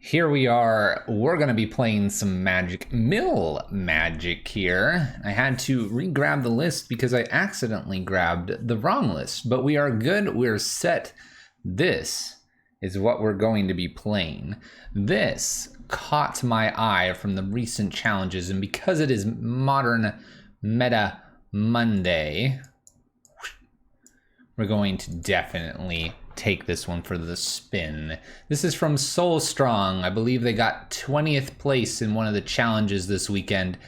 Here we are. We're going to be playing some Magic Mill Magic here. I had to re-grab the list because I accidentally grabbed the wrong list, but we are good. We're set. This is what we're going to be playing. This caught my eye from the recent challenges, and because it is Modern Meta Monday, we're going to definitely take this one for the spin. This is from Soul Strong. I believe they got 20th place in one of the challenges this weekend,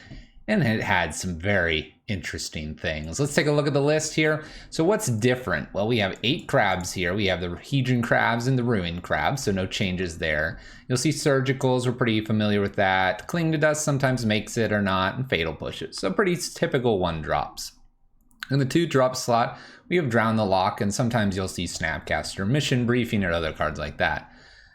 and it had some very interesting things. Let's take a look at the list here. So what's different? Well, we have 8 crabs here. We have the Hedron crabs and the Ruin crabs, so no changes there. You'll see surgicals, we're pretty familiar with that. Cling to Dust sometimes makes it or not, and Fatal Pushes. So pretty typical 1-drops. In the 2-drop slot, we have Drown the Lock, and sometimes you'll see Snapcaster, Mission Briefing, or other cards like that.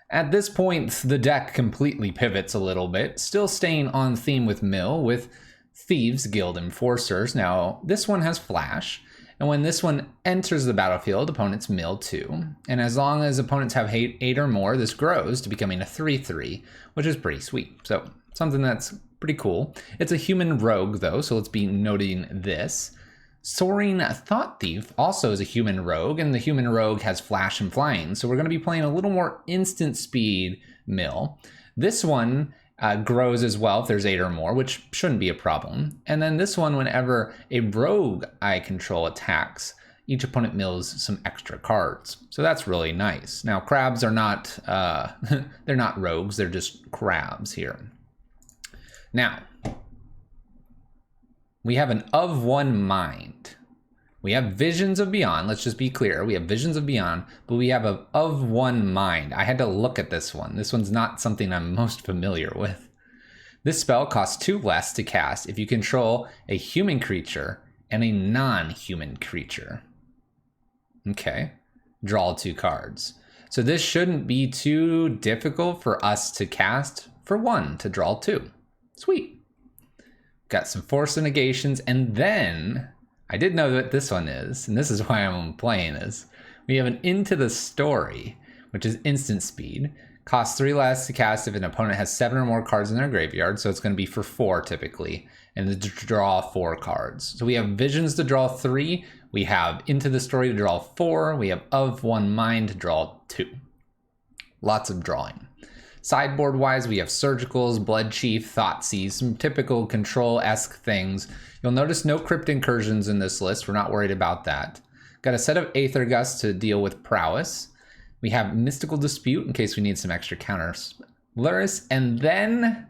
At this point, the deck completely pivots a little bit, still staying on theme with Mill, with Thieves Guild Enforcers. Now, this one has Flash, and when this one enters the battlefield, opponents mill 2. And as long as opponents have 8 or more, this grows to becoming a 3/3, which is pretty sweet. So, something that's pretty cool. It's a human rogue, though, so let's be noting this. Soaring Thought Thief also is a human rogue, and the human rogue has Flash and Flying, so we're going to be playing a little more instant speed mill. This one grows as well if there's 8 or more, which shouldn't be a problem. And then this one, whenever a rogue I control attacks, each opponent mills some extra cards. So that's really nice. Now, crabs are not, they're not rogues, they're just crabs here. Now, we have an Of One Mind. We have Visions of Beyond. Let's just be clear. We have Visions of Beyond, but we have a Of One Mind. I had to look at this one. This one's not something I'm most familiar with. This spell costs 2 less to cast if you control a human creature and a non-human creature. Okay. Draw 2 cards. So this shouldn't be too difficult for us to cast for 1 to draw 2. Sweet. Got some Force Negations, and then I did know what this one is, and this is why I'm playing this. We have an Into the Story, which is instant speed. Costs 3 less to cast if an opponent has 7 or more cards in their graveyard, so it's going to be for 4 typically, and to draw 4 cards. So we have Visions to draw 3, we have Into the Story to draw 4, we have Of One Mind to draw 2. Lots of drawing. Sideboard wise, we have Surgicals, Blood Chief, Thoughtseize, some typical control-esque things. You'll notice no Crypt Incursions in this list. We're not worried about that. Got a set of Aether Gust to deal with Prowess. We have Mystical Dispute in case we need some extra counters. Luris, and then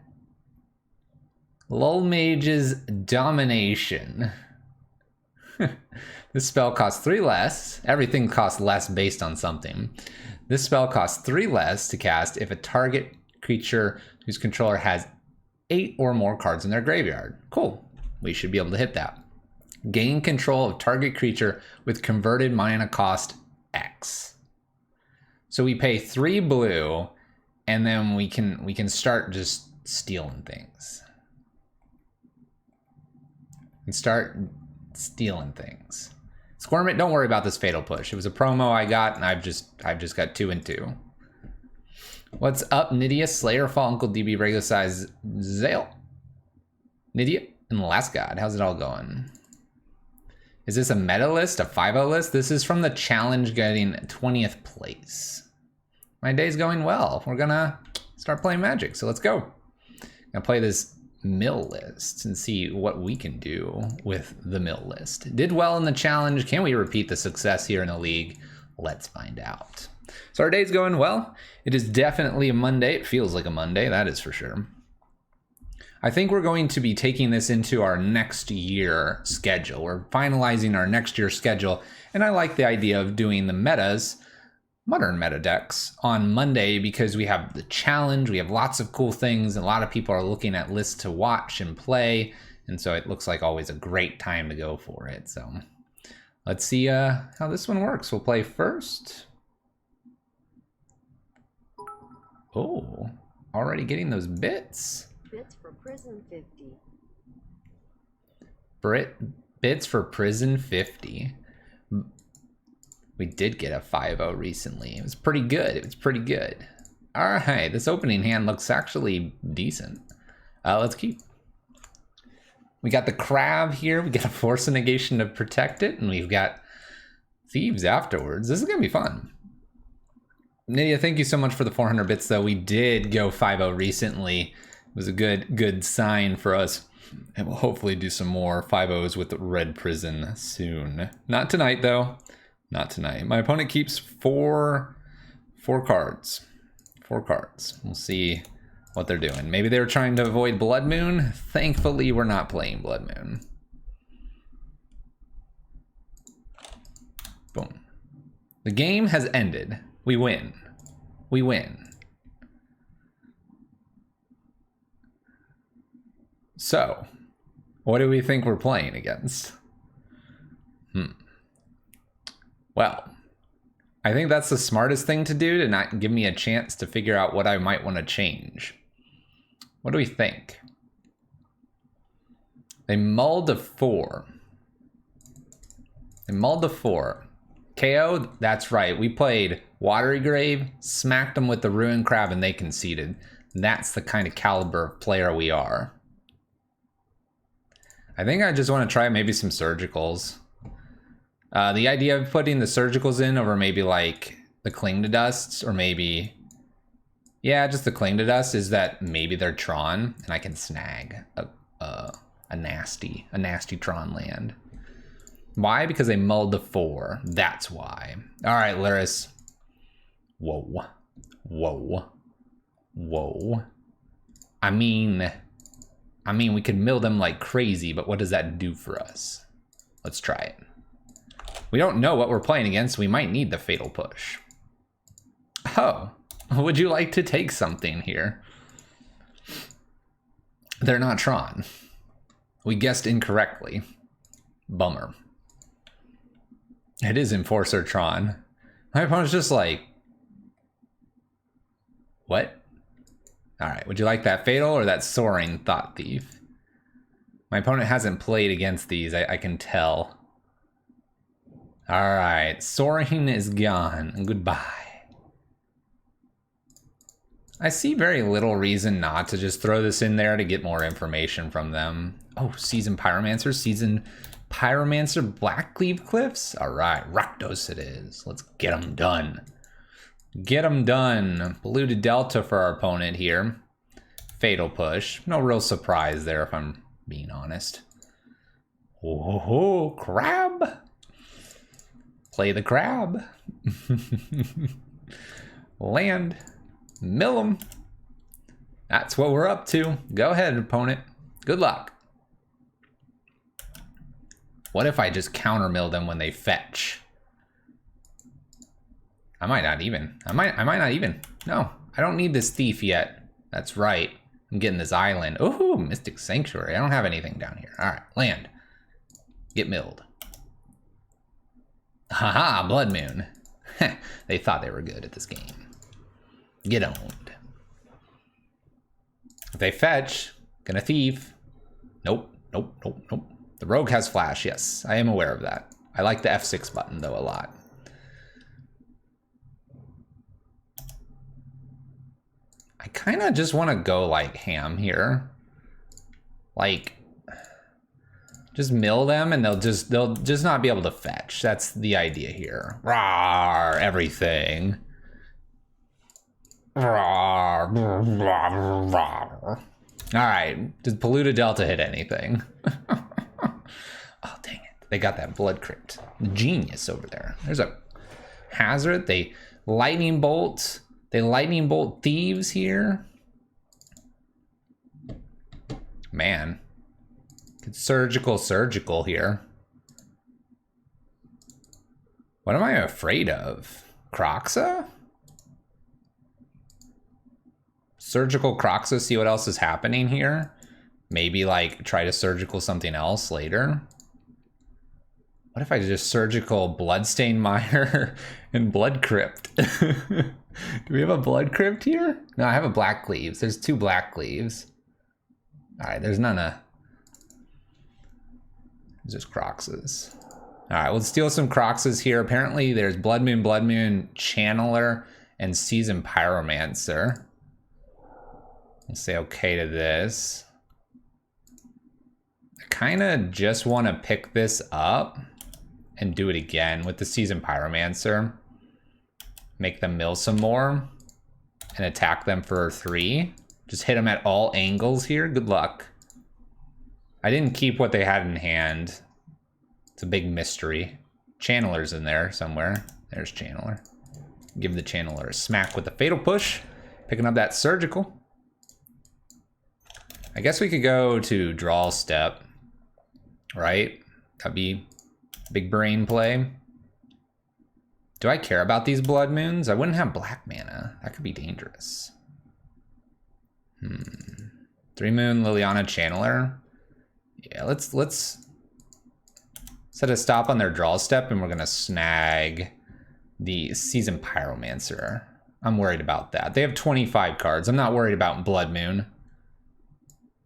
Lullmage's Domination. This spell costs 3 less. Everything costs less based on something. This spell costs 3 less to cast if a target creature whose controller has 8 or more cards in their graveyard. Cool. We should be able to hit that. Gain control of target creature with converted mana cost X. So we pay 3 blue, and then we can start just stealing things. Squirmit, don't worry about this Fatal Push. It was a promo I got, and I've just got 2 and 2. What's up, Nydia, Slayer, Fall, Uncle DB, regular size, Zale, Nydia, and Last God. How's it all going? Is this a meta list, a 5-0 list? This is from the challenge getting 20th place. My day's going well. We're gonna start playing Magic, so let's go. Gonna play this mill list and see what we can do with the mill list. Did well in the challenge. Can we repeat the success here in the league? Let's find out. So our day's going well. It is definitely a Monday. It feels like a Monday, that is for sure. I think we're going to be taking this into our next year schedule. We're finalizing our next year schedule, and I like the idea of doing the metas, modern meta decks, on Monday because we have the challenge, we have lots of cool things, and a lot of people are looking at lists to watch and play, and so it looks like always a great time to go for it. So let's see how this one works. We'll play first. Oh, already getting those bits. Bits for Prison 50. Bits for Prison 50. We did get a 5-0 recently. It was pretty good. All right, this opening hand looks actually decent. Let's keep. We got the crab here. We got a force of negation to protect it, and we've got thieves afterwards. This is gonna be fun. Nydia, thank you so much for the 400 bits, though. We did go 5-0 recently. It was a good sign for us. And we'll hopefully do some more 5-0s with Red Prison soon. Not tonight, though. Not tonight. My opponent keeps four cards. 4 cards. We'll see what they're doing. Maybe they were trying to avoid Blood Moon. Thankfully, we're not playing Blood Moon. Boom. The game has ended. We win. We win. So, what do we think we're playing against? Well, I think that's the smartest thing to do, to not give me a chance to figure out what I might want to change. What do we think? They mulled a 4. They mulled a 4. KO, that's right. We played Watery Grave, smacked them with the Ruined Crab, and they conceded. That's the kind of caliber of player we are. I think I just want to try maybe some surgicals. The idea of putting the surgicals in over maybe like the Cling to Dusts, or maybe, yeah, just the Cling to Dust, is that maybe they're Tron and I can snag a nasty Tron land. Why? Because they mulled the 4. That's why. All right, Lyris. Whoa. Whoa. Whoa. I mean, we could mill them like crazy, but what does that do for us? Let's try it. We don't know what we're playing against. We might need the Fatal Push. Oh, would you like to take something here? They're not Tron. We guessed incorrectly. Bummer. It is Enforcer Tron. My opponent's just like, what? All right, would you like that Fatal or that Soaring Thought Thief? My opponent hasn't played against these, I can tell. All right, Soaring is gone. Goodbye. I see very little reason not to just throw this in there to get more information from them. Oh, Seasoned Pyromancer, Seasoned Pyromancer, Blackcleave Cliffs. All right, Rakdos it is. Let's get them done. Get them done. Blue to Delta for our opponent here. Fatal Push. No real surprise there, if I'm being honest. Oh, crab. Play the crab. Land. Mill 'em. That's what we're up to. Go ahead, opponent. Good luck. What if I just counter mill them when they fetch? I might not even. I might not even. No, I don't need this thief yet. That's right. I'm getting this island. Ooh, Mystic Sanctuary. I don't have anything down here. All right, land. Get milled. Haha, Blood Moon. They thought they were good at this game. Get owned. If they fetch, gonna thief. Nope, nope, nope, nope. The rogue has flash, yes. I am aware of that. I like the F6 button, though, a lot. I kind of just want to go, like, ham here. Like, just mill them, and they'll just not be able to fetch. That's the idea here. Rawr, everything. Rawr, rawr, rawr. All right, did Polluted Delta hit anything? Oh, dang it. They got that Blood Crypt. Genius over there. There's a Hazard. They Lightning Bolt. They Lightning Bolt Thieves here. Man. Surgical here. What am I afraid of? Kroxa? Surgical Kroxa, see what else is happening here? Maybe like try to surgical something else later. What if I just surgical Bloodstained Mire and Blood Crypt? Do we have a Blood Crypt here? No, I have a Blackcleaves. There's 2 Blackcleaves. All right, there's none of... There's just Kroxas. All right, let's steal some Kroxas here. Apparently there's Blood Moon, Channeler, and Seasoned Pyromancer. We'll say okay to this. I kind of just want to pick this up and do it again with the Seasoned Pyromancer. Make them mill some more and attack them for 3. Just hit them at all angles here. Good luck. I didn't keep what they had in hand. It's a big mystery. Channeler's in there somewhere. There's Channeler. Give the Channeler a smack with the Fatal Push. Picking up that Surgical. I guess we could go to Draw Step. Right? That'd be big brain play. Do I care about these Blood Moons? I wouldn't have black mana. That could be dangerous. 3-Moon Liliana Channeler. Yeah, let's set a stop on their draw step, and we're gonna snag the Seasoned Pyromancer. I'm worried about that. They have 25 cards. I'm not worried about Blood Moon.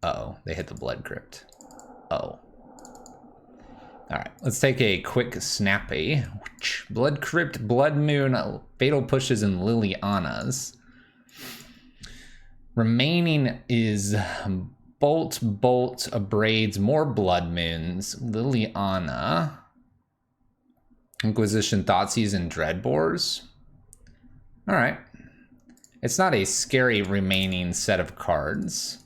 Uh-oh, they hit the Blood Crypt. Uh-oh. All right, let's take a quick snappy. Blood Crypt, Blood Moon, Fatal Pushes, and Lilianas. Remaining is Bolt, Abrades, more Blood Moons, Liliana, Inquisition, Thoughtseize, and Dreadbores. All right. It's not a scary remaining set of cards.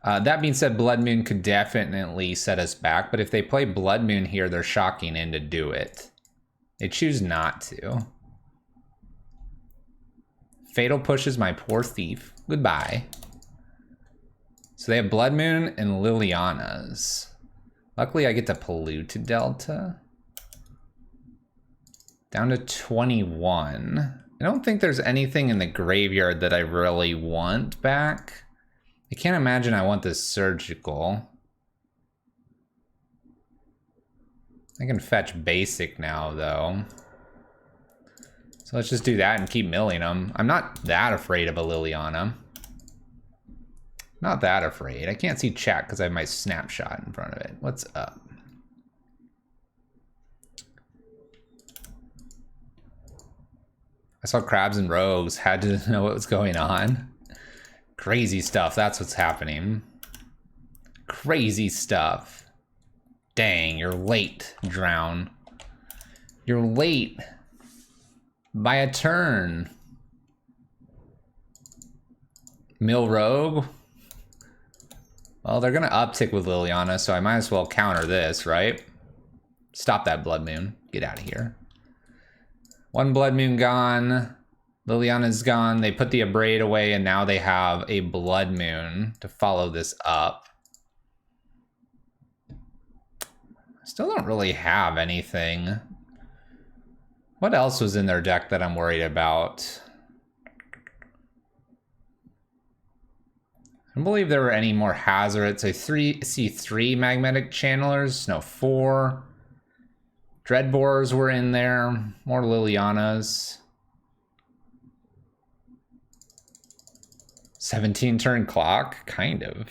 That being said, Blood Moon could definitely set us back, but if they play Blood Moon here, they're shocking in to do it. They choose not to. Fatal Pushes my poor thief. Goodbye. So they have Blood Moon and Lilianas. Luckily, I get to Pollute Delta. Down to 21. I don't think there's anything in the graveyard that I really want back. I can't imagine I want this Surgical. I can fetch basic now, though. So let's just do that and keep milling them. I'm not that afraid of a Liliana. Not that afraid. I can't see chat because I have my snapshot in front of it. What's up? I saw Crabs and Rogues. Had to know what was going on. Crazy stuff. That's what's happening. Crazy stuff. Dang, you're late, Drown. You're late. By a turn. Mill Rogue. Well, they're going to uptick with Liliana, so I might as well counter this, right? Stop that Blood Moon. Get out of here. One Blood Moon gone. Liliana's gone. They put the Abrade away, and now they have a Blood Moon to follow this up. Still don't really have anything. What else was in their deck that I'm worried about? I don't believe there were any more hazards. I see 3 Magnetic Channelers. No, 4. Dreadbores were in there. More Lilianas. 17 turn clock? Kind of.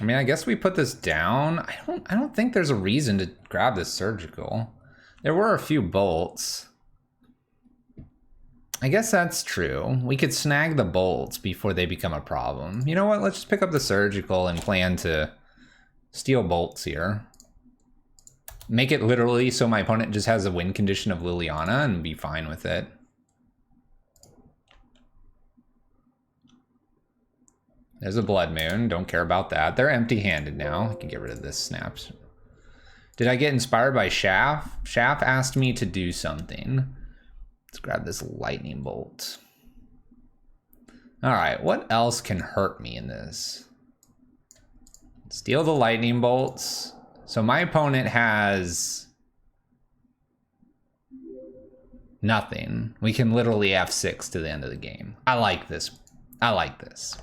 I mean, I guess we put this down. I don't think there's a reason to grab this Surgical. There were a few bolts. I guess that's true. We could snag the bolts before they become a problem. You know what? Let's just pick up the Surgical and plan to steal bolts here. Make it literally so my opponent just has a win condition of Liliana and be fine with it. There's a Blood Moon. Don't care about that. They're empty-handed now. I can get rid of this snaps. Did I get inspired by Shaft? Shaft asked me to do something. Let's grab this Lightning Bolt. All right, what else can hurt me in this? Steal the Lightning Bolts. So my opponent has nothing. We can literally F6 to the end of the game. I like this. I like this.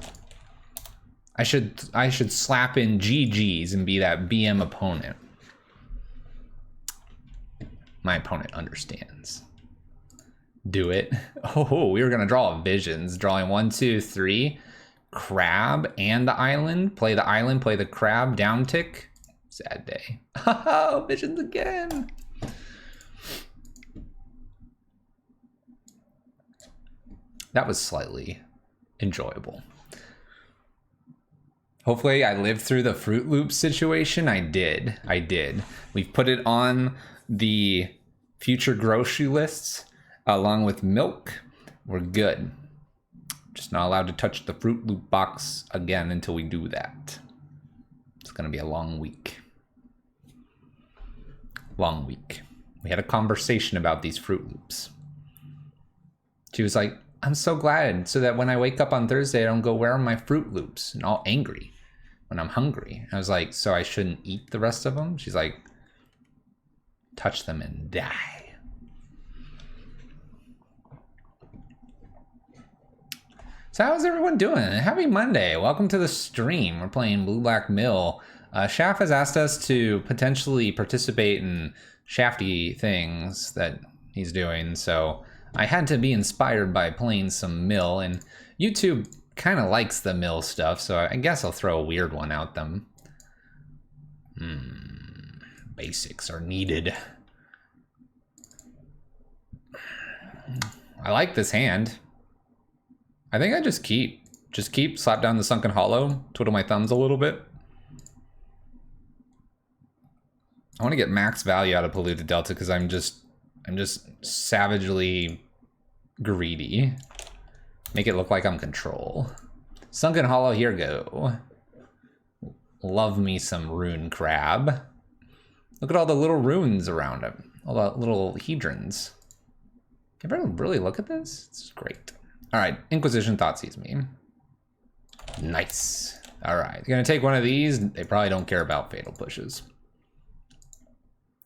I should slap in GGs and be that BM opponent. My opponent understands. Do it. Oh, we were gonna draw Visions. Drawing 1, 2, 3. Crab and the island. Play the island, play the crab, down tick. Sad day. Oh, visions again. That was slightly enjoyable. Hopefully I lived through the Fruit Loop situation. I did. We've put it on the future grocery lists along with milk. We're good. Just not allowed to touch the Fruit Loop box again until we do that. It's gonna be a long week. Long week. We had a conversation about these Fruit Loops. She was like, I'm so glad so that when I wake up on Thursday, I don't go, where are my Fruit Loops? And all angry when I'm hungry. I was like, so I shouldn't eat the rest of them? She's like, touch them and die. So how's everyone doing? Happy Monday. Welcome to the stream. We're playing Blue Black Mill. Shaft has asked us to potentially participate in shafty things that he's doing, so I had to be inspired by playing some Mill, and YouTube kind of likes the Mill stuff, so I guess I'll throw a weird one at them. Basics are needed. I like this hand. I think I just keep, slap down the Sunken Hollow, twiddle my thumbs a little bit. I want to get max value out of Polluted Delta because I'm just savagely greedy. Make it look like I'm control. Sunken Hollow, here go. Love me some Rune Crab. Look at all the little runes around him. All the little hedrons. Everyone really look at this? It's great. All right, Inquisition Thoughtseize me. Nice. All right, gonna take one of these. They probably don't care about fatal pushes.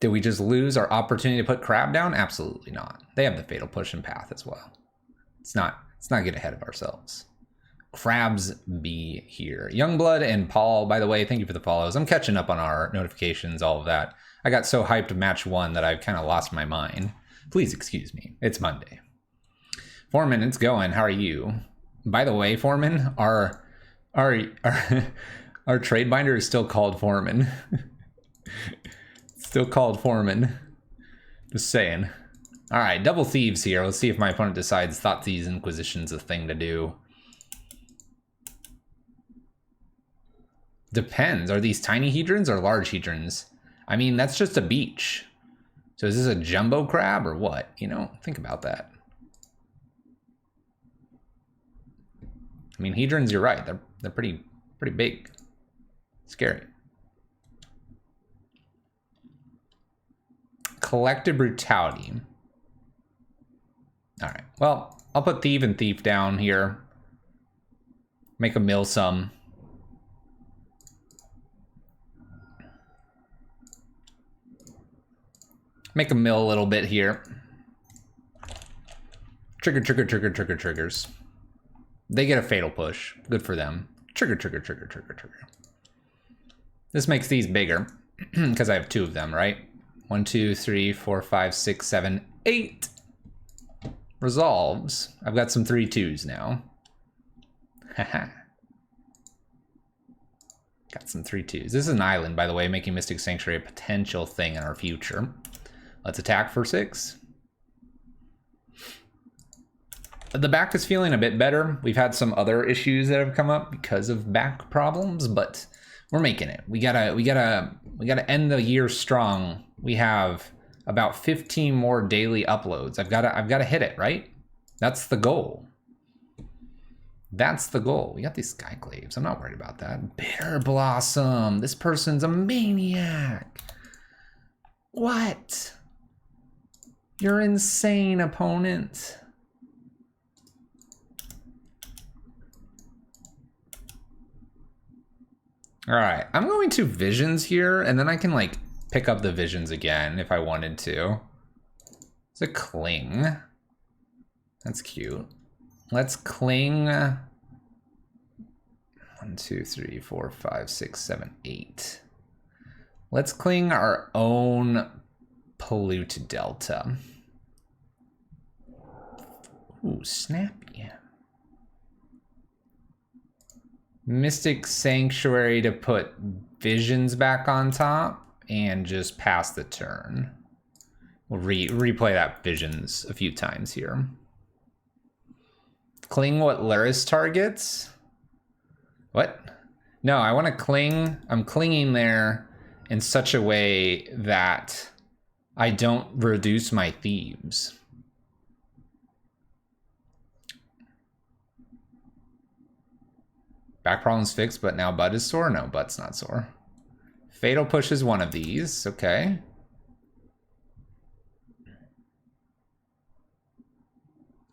Did we just lose our opportunity to put Crab down? Absolutely not. They have the fatal push and path as well. Let's not get ahead of ourselves. Crabs be here. Youngblood and Paul, by the way, thank you for the follows. I'm catching up on our notifications, all of that. I got so hyped to match one that I've kind of lost my mind. Please excuse me. It's Monday. Foreman, it's going. How are you? By the way, Foreman, our trade binder is still called Foreman. Still called Foreman. Just saying. All right, double thieves here. Let's see if my opponent decides Thoughtseize Inquisition's a thing to do. Depends. Are these tiny hedrons or large hedrons? I mean, that's just a beach. So is this a jumbo crab or what? You know, think about that. I mean, hedrons, you're right. They're pretty big. Scary. Collective Brutality. All right. Well, I'll put Thief and Thief down here. Make a mill some. Make a mill a little bit here. Trigger, trigger, trigger, trigger, triggers. They get a fatal push. Good for them. Trigger, trigger, trigger, trigger, trigger. This makes these bigger because I have two of them, right? 1, 2, 3, 4, 5, 6, 7, 8. Resolves. I've got some 3/2s now. Haha. Got some 3/2s. This is an island, by the way, making Mystic Sanctuary a potential thing in our future. Let's attack for 6. The back is feeling a bit better. We've had some other issues that have come up because of back problems, but we're making it. We gotta end the year strong. We have about 15 more daily uploads. I've gotta hit it, right? That's the goal. That's the goal. We got these Skyclaves. I'm not worried about that. Bitter Blossom. This person's a maniac. What? You're insane, opponent. All right, I'm going to Visions here, and then I can like pick up the Visions again if I wanted to. It's a Cling. That's cute. Let's Cling. 1, 2, 3, 4, 5, 6, 7, 8. Let's Cling our own Polluted Delta. Ooh, snappy. Mystic Sanctuary to put Visions back on top and just pass the turn. We'll replay that Visions a few times here. Cling what Luris targets? What? No, I want to cling. I'm clinging there in such a way that I don't reduce my thieves. Back problem's fixed, but now Bud is sore? No, Bud's not sore. Fatal Push is one of these. Okay.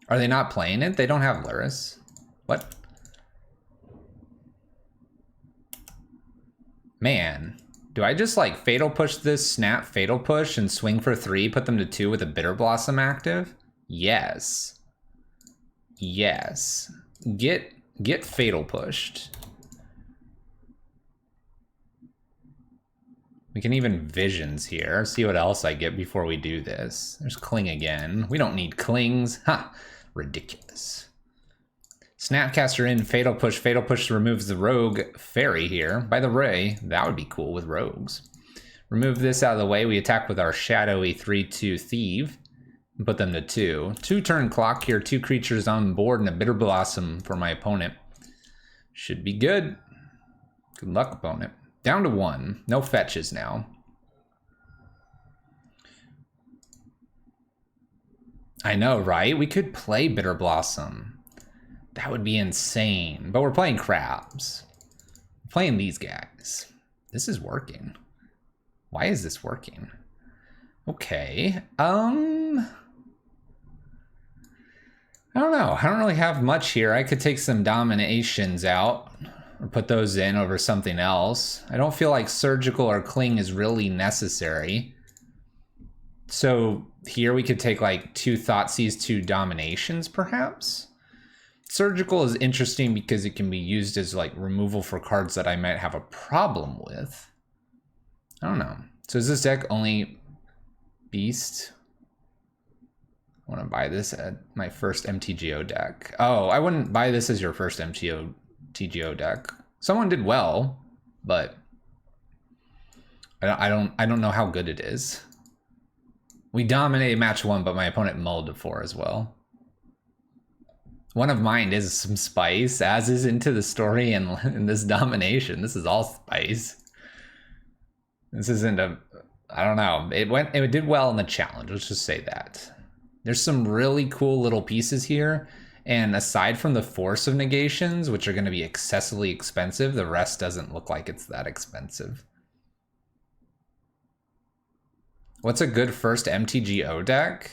Are they not playing it? They don't have Luris. What? Man. Do I just like Fatal Push this, snap Fatal Push, and swing for 3, put them to 2 with a Bitter Blossom active? Yes. Yes. Get Fatal Pushed. We can even Visions here. See what else I get before we do this. There's Cling again. We don't need Clings. Ha! Ridiculous. Snapcaster in, Fatal Push. Fatal Push removes the Rogue Fairy here. By the way, that would be cool with Rogues. Remove this out of the way. We attack with our Shadowy 3/2 Thief. And put them to 2. 2-turn clock here. 2 creatures on board and a Bitter Blossom for my opponent. Should be good. Good luck, opponent. Down to 1. No fetches now. I know, right? We could play Bitter Blossom. That would be insane. But we're playing crabs. We're playing these guys. This is working. Why is this working? Okay. I don't know. I don't really have much here. I could take some Dominations out or put those in over something else. I don't feel like Surgical or Cling is really necessary. So here we could take like 2 Thoughtseize, 2 Dominations perhaps. Surgical is interesting because it can be used as like removal for cards that I might have a problem with. I don't know. So is this deck only Beast? I want to buy this at my first MTGO deck. Oh, I wouldn't buy this as your first MTGO deck. Someone did well, but I don't know how good it is. We dominated match 1, but my opponent mulled to 4 as well. One of mine is some spice, as is Into the Story and this domination. This is all spice. This isn't a, I don't know. It did well in the challenge. Let's just say that. There's some really cool little pieces here. And aside from the Force of Negations, which are going to be excessively expensive, the rest doesn't look like it's that expensive. What's a good first MTGO deck?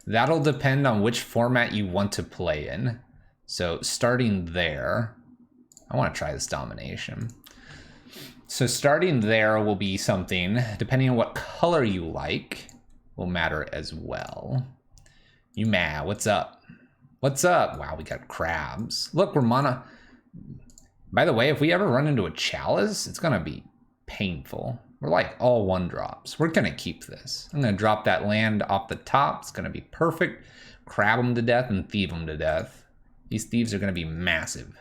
That'll depend on which format you want to play in. So starting there, I want to try this Domination. So starting there will be something, depending on what color you like, will matter as well. You mad? What's up? What's up? Wow, we got crabs. Look, we're mono. By the way, if we ever run into a Chalice, it's gonna be painful. We're like all 1-drops. We're gonna keep this. I'm gonna drop that land off the top. It's gonna be perfect. Crab them to death and thieve them to death. These thieves are gonna be massive.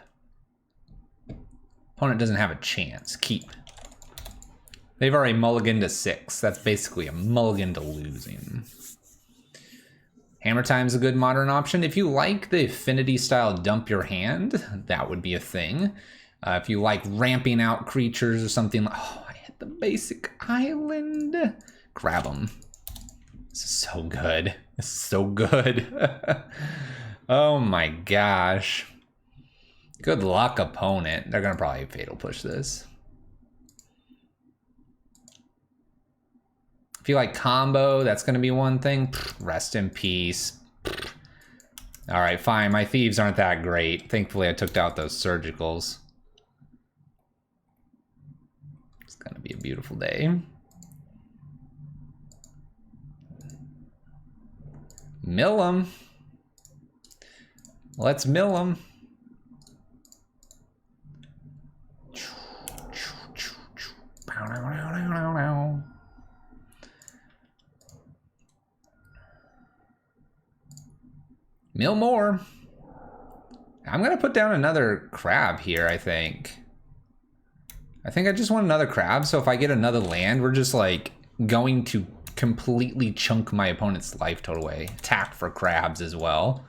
Opponent doesn't have a chance. Keep. They've already mulliganed to 6. That's basically a mulligan to losing. Hammer Time's a good modern option. If you like the Affinity style dump your hand, that would be a thing. If you like ramping out creatures or something, oh, I hit the basic island. Grab them. This is so good. This is so good. Oh my gosh. Good luck, opponent. They're gonna probably Fatal Push this. If you like combo, that's gonna be one thing. Rest in peace. All right, fine. My thieves aren't that great. Thankfully, I took out those surgicals. It's gonna be a beautiful day. Mill them. Let's mill them. Mill more. I'm gonna put down another crab here, I think. I think I just want another crab, so if I get another land, we're just like going to completely chunk my opponent's life total away. Attack for crabs as well.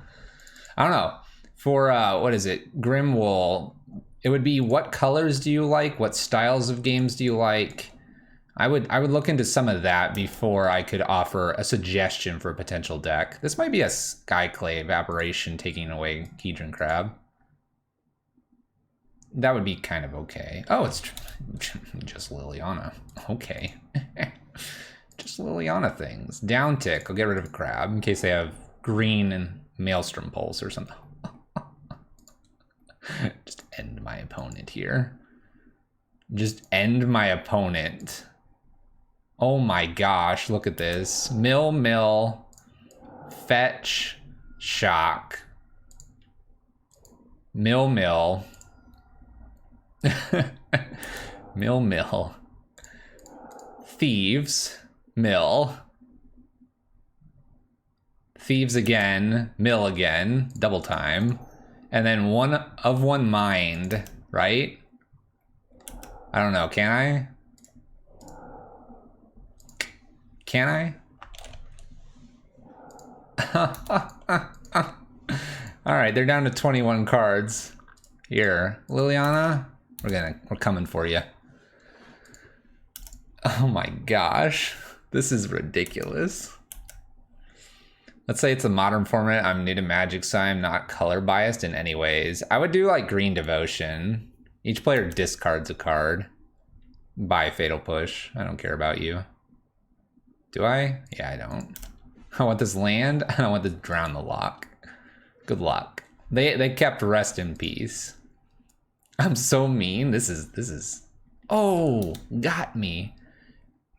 I don't know. For, what is it? Grimwool, it would be what colors do you like? What styles of games do you like? I would look into some of that before I could offer a suggestion for a potential deck. This might be a Skyclave Aberration taking away Hedron Crab. That would be kind of okay. Oh, it's just Liliana. Okay. Just Liliana things. Down tick. I'll get rid of a crab in case they have green and Maelstrom Pulse or something. Just end my opponent here. Just end my opponent. Oh my gosh, look at this. Mill, fetch, shock. Mill. Mill. Thieves. Mill. Thieves again. Mill again. Double time. And then one of one mind, right? I don't know, can I? Can I? All right, they're down to 21 cards. Here, Liliana, we're coming for you. Oh my gosh, this is ridiculous. Let's say it's a modern format. I'm new to Magic, so I'm not color biased in any ways. I would do like Green Devotion. Each player discards a card. Buy Fatal Push. I don't care about you. Do I? Yeah, I don't. I want this land. I don't want this Drown the Lock. Good luck. They kept Rest in Peace. I'm so mean. This is. Oh, got me.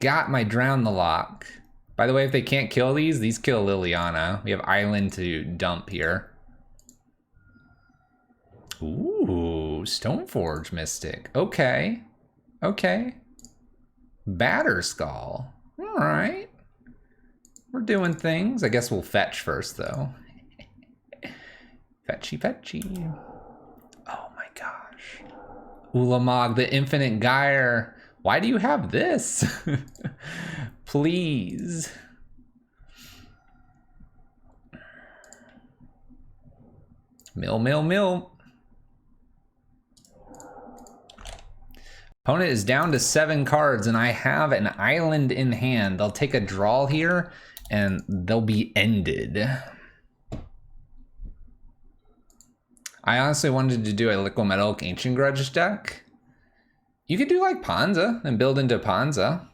Got my Drown the Lock. By the way, if they can't kill these kill Liliana. We have Island to dump here. Ooh, Stoneforge Mystic. Okay. Okay. Batterskull. All right. We're doing things. I guess we'll fetch first, though. Fetchy. Oh my gosh. Ulamog, the Infinite Gyre. Why do you have this? Please. Mill. Opponent is down to 7 cards, and I have an island in hand. They'll take a draw here, and they'll be ended. I honestly wanted to do a Liquimetal Ancient Grudge deck. You could do like Ponza and build into Ponza.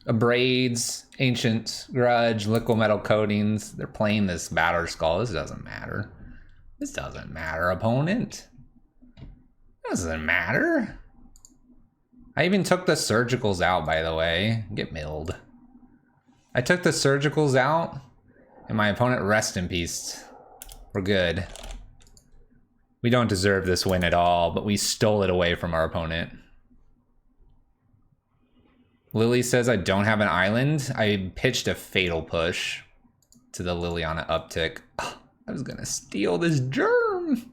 Abrades, Ancient Grudge, Liquimetal Coatings. They're playing this Batterskull. This doesn't matter. This doesn't matter, opponent. Doesn't matter. I even took the Surgicals out, by the way. Get milled. I took the Surgicals out, and my opponent rest in peace. We're good. We don't deserve this win at all, but we stole it away from our opponent. Lily says I don't have an island. I pitched a Fatal Push to the Liliana uptick. Oh, I was gonna steal this germ.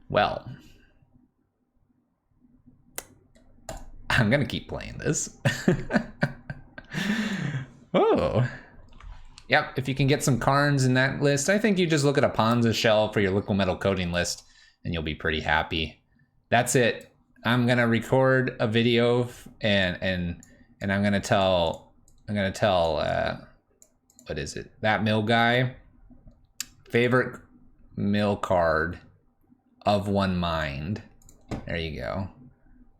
Well, I'm gonna keep playing this. Oh. Yep, if you can get some Karns in that list, I think you just look at a Ponza shell for your Liquimetal Coating list and you'll be pretty happy. That's it. I'm gonna record a video and I'm gonna tell what is it? That mill guy, favorite mill card of one mind. There you go.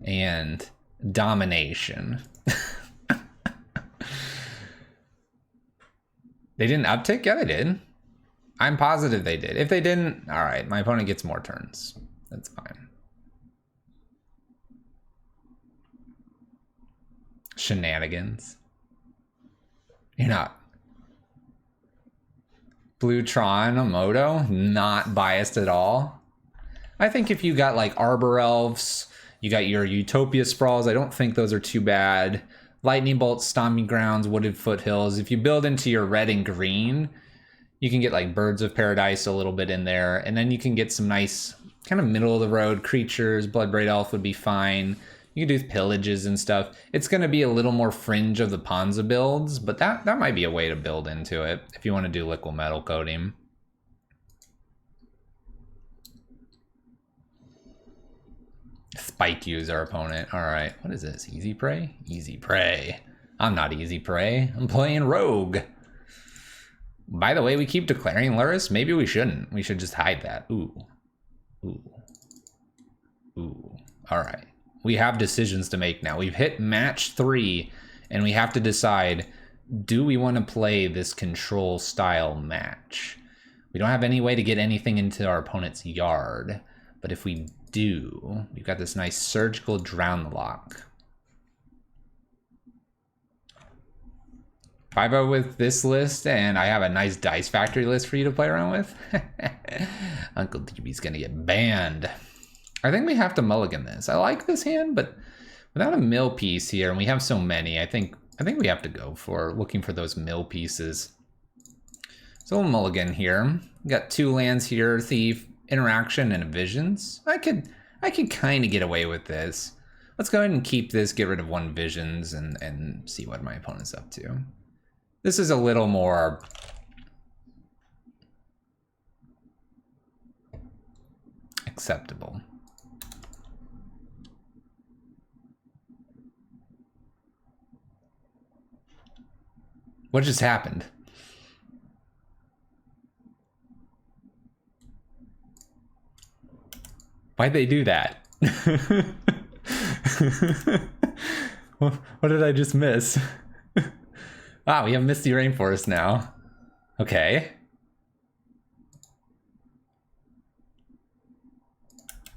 And domination. They didn't uptick? Yeah, they did. I'm positive they did. If they didn't, all right, my opponent gets more turns. That's fine. Shenanigans. You're not. Blue Tron, Moto, not biased at all. I think if you got like Arbor Elves, you got your Utopia Sprawls, I don't think those are too bad. Lightning Bolt, Stomping Grounds, Wooded Foothills. If you build into your red and green, you can get like Birds of Paradise a little bit in there. And then you can get some nice kind of middle of the road creatures. Bloodbraid Elf would be fine. You can do pillages and stuff. It's going to be a little more fringe of the Ponza builds, but that might be a way to build into it if you want to do liquid metal coating. Spike use our opponent. All right, what is this? Easy prey? Easy prey. I'm not easy prey. I'm playing rogue. By the way, we keep declaring Lurrus. Maybe we shouldn't. We should just hide that. Ooh. Ooh. Ooh. All right. We have decisions to make now. We've hit match 3, and we have to decide, do we want to play this control style match? We don't have any way to get anything into our opponent's yard, but if we do, we've got this nice surgical Drown the Lock. 5-0 with this list, and I have a nice Dice Factory list for you to play around with. Uncle DB's gonna get banned. I think we have to mulligan this. I like this hand, but without a mill piece here, and we have so many, I think we have to go for looking for those mill pieces. So we'll mulligan here. We got 2 lands here, Thief, Interaction, and Visions. I could kind of get away with this. Let's go ahead and keep this, get rid of 1 Visions, and see what my opponent's up to. This is a little more acceptable. What just happened? Why'd they do that? What did I just miss? Wow, we have Misty Rainforest now. Okay.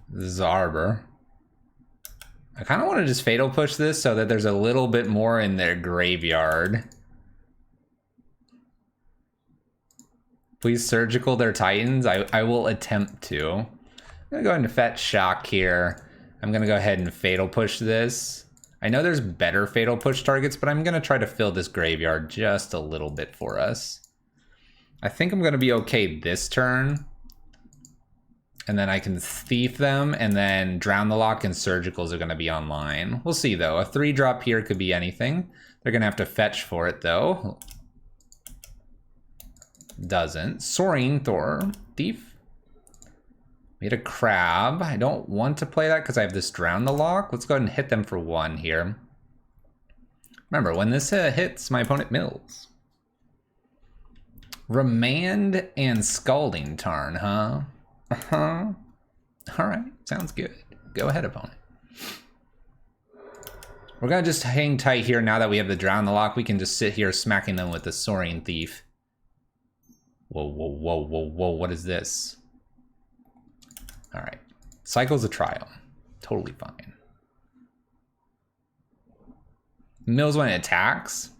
This is Arbor. I kind of want to just Fatal Push this so that there's a little bit more in their graveyard. Please Surgical their Titans. I will attempt to. I'm going to go ahead and fetch Shock here. I'm going to go ahead and Fatal Push this. I know there's better Fatal Push targets, but I'm going to try to fill this graveyard just a little bit for us. I think I'm going to be okay this turn. And then I can Thief them, and then Drown the Lock and Surgicals are going to be online. We'll see, though. A 3-drop here could be anything. They're going to have to fetch for it, though. Doesn't. Soaring Thor. Thief. We had a Crab. I don't want to play that because I have this Drown the Lock. Let's go ahead and hit them for 1 here. Remember, when this hits, my opponent mills. Remand and Scalding Tarn, huh? Uh-huh. All right, sounds good. Go ahead, opponent. We're going to just hang tight here now that we have the Drown the Lock. We can just sit here smacking them with the Soaring Thief. Whoa, whoa, whoa, whoa, whoa, what is this? All right, Cycle's a Trial. Totally fine. Mills when it attacks.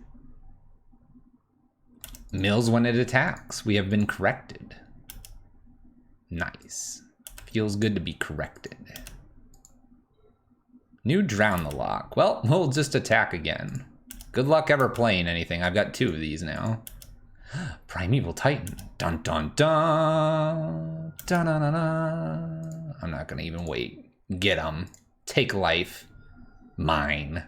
Mills when it attacks. We have been corrected. Nice. Feels good to be corrected. New Drown the Lock. Well, we'll just attack again. Good luck ever playing anything. I've got 2 of these now. Primeval Titan. Dun dun dun. Dun dun dun dun. I'm not gonna even wait. Get him. Take life. Mine.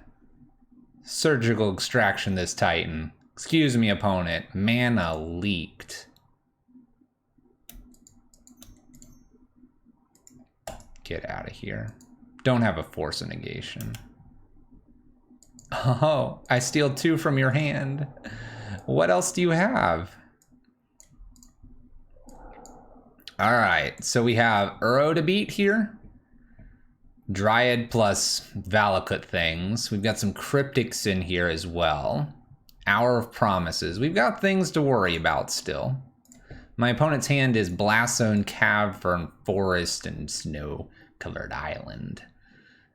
Surgical Extraction this Titan. Excuse me, opponent. Mana leaked. Get out of here. Don't have a Force of Negation. Oh, I steal 2 from your hand. What else do you have? All right, so we have Uro to beat here. Dryad plus Valakut things. We've got some Cryptics in here as well. Hour of Promises. We've got things to worry about still. My opponent's hand is Blastzone, Cavern, Forest, and Snow-Covered Island.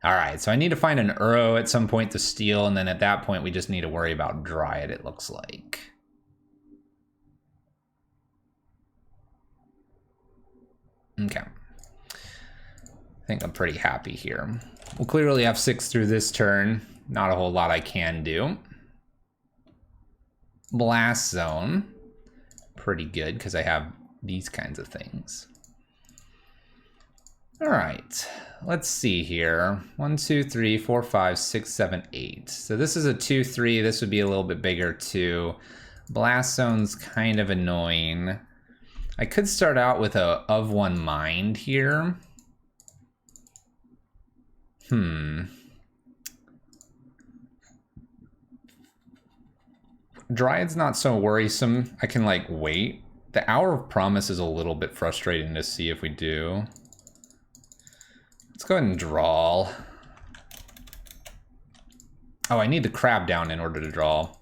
All right, so I need to find an Uro at some point to steal, and then at that point we just need to worry about Dryad, it looks like. Okay. I think I'm pretty happy here. We'll clearly have 6 through this turn. Not a whole lot I can do. Blastzone. Pretty good, because I have these kinds of things. All right, let's see here. 1, 2, 3, 4, 5, 6, 7, 8. So this is a 2-3. This would be a little bit bigger too. Blast Zone's kind of annoying. I could start out with a of one mind here. Dryad's not so worrisome. I can like wait. The Hour of Promise is a little bit frustrating to see if we do. Let's go ahead and draw. Oh, I need the crab down in order to draw. All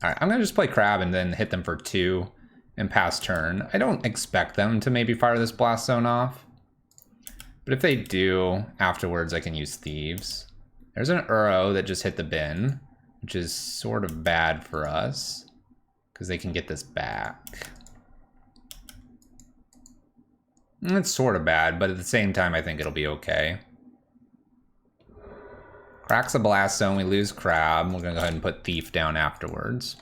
right, I'm gonna just play crab and then hit them for 2 and pass turn. I don't expect them to maybe fire this Blast Zone off. But if they do, afterwards I can use Thieves. There's an Uro that just hit the bin, which is sort of bad for us because they can get this back. It's sort of bad, but at the same time, I think it'll be okay. Cracks a Blast Zone, we lose Crab. We're gonna go ahead and put Thief down afterwards.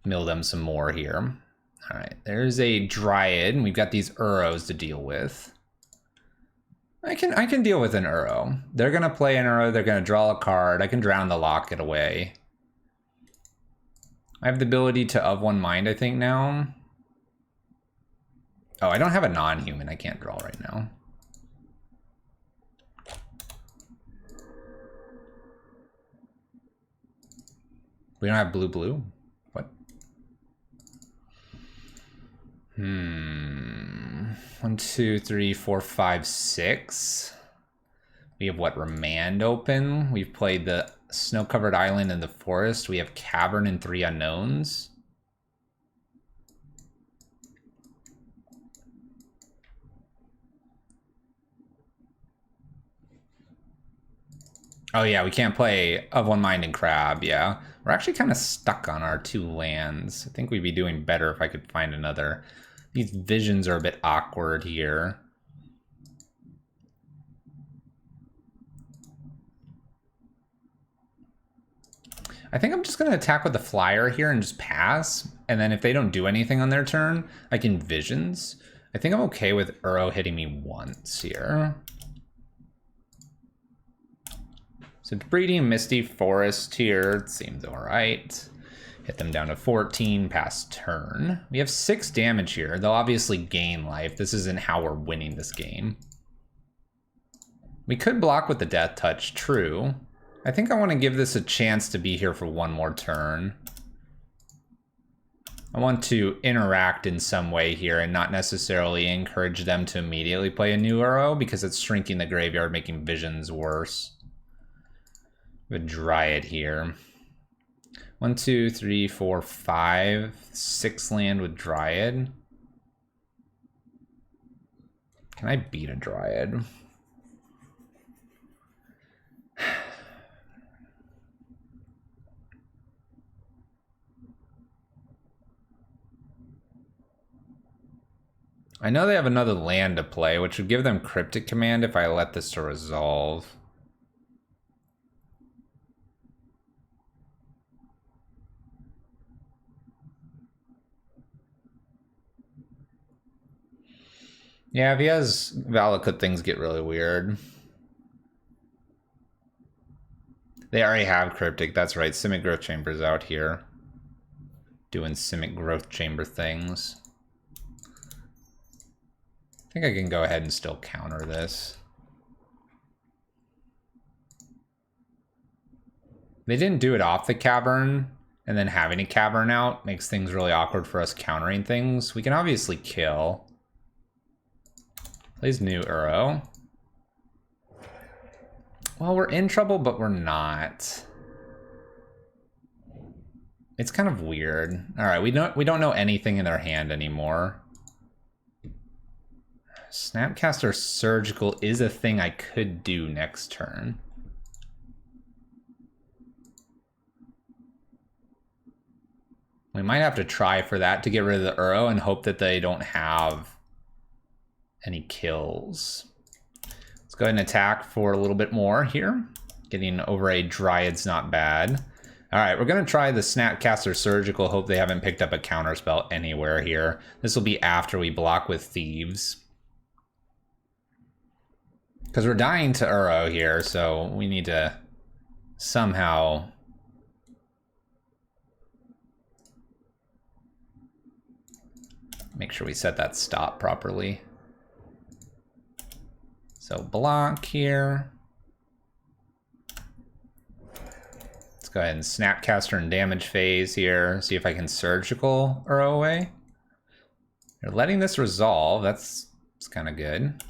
Mill them some more here. All right, there's a Dryad, and we've got these Uros to deal with. I can deal with an Uro. They're gonna play an Uro, they're gonna draw a card. I can drown the Locket away. I have the ability to of one mind, I think, now. Oh, I don't have a non-human. I can't draw right now. We don't have blue. What? 1, 2, 3, 4, 5, 6. We have what? Remand open. We've played the Snow-Covered Island and the Forest. We have Cavern and 3 Unknowns. Oh yeah, we can't play of one mind and crab, yeah. We're actually kind of stuck on our 2 lands. I think we'd be doing better if I could find another. These visions are a bit awkward here. I think I'm just gonna attack with the flyer here and just pass. And then if they don't do anything on their turn, I can visions. I think I'm okay with Uro hitting me once here. So Breeding Misty Forest here seems all right. Hit them down to 14 past turn. We have 6 damage here. They'll obviously gain life. This isn't how we're winning this game. We could block with the Death Touch, true. I think I want to give this a chance to be here for 1 more turn. I want to interact in some way here and not necessarily encourage them to immediately play a new Uro because it's shrinking the graveyard, making visions worse. A Dryad here. 1, 2, 3, 4, 5, 6 land with Dryad. Can I beat a Dryad? I know they have another land to play, which would give them Cryptic Command if I let this to resolve. Yeah, if he has Valakut, things get really weird. They already have Cryptic, that's right. Simic Growth Chamber's out here. Doing Simic Growth Chamber things. I think I can go ahead and still counter this. They didn't do it off the Cavern, and then having a Cavern out makes things really awkward for us countering things. We can obviously kill. Plays new Uro. Well, we're in trouble, but we're not. It's kind of weird. All right, we don't know anything in their hand anymore. Snapcaster Surgical is a thing I could do next turn. We might have to try for that to get rid of the Uro and hope that they don't have any kills. Let's go ahead and attack for a little bit more here. Getting over a Dryad's not bad. All right, we're gonna try the Snapcaster Surgical, hope they haven't picked up a counterspell anywhere here. This will be after we block with Thieves. Because we're dying to Uro here, so we need to somehow... make sure we set that stop properly. So block here. Let's go ahead and Snapcaster and damage phase here. See if I can surgical Uro away. You're letting this resolve. That's kind of good.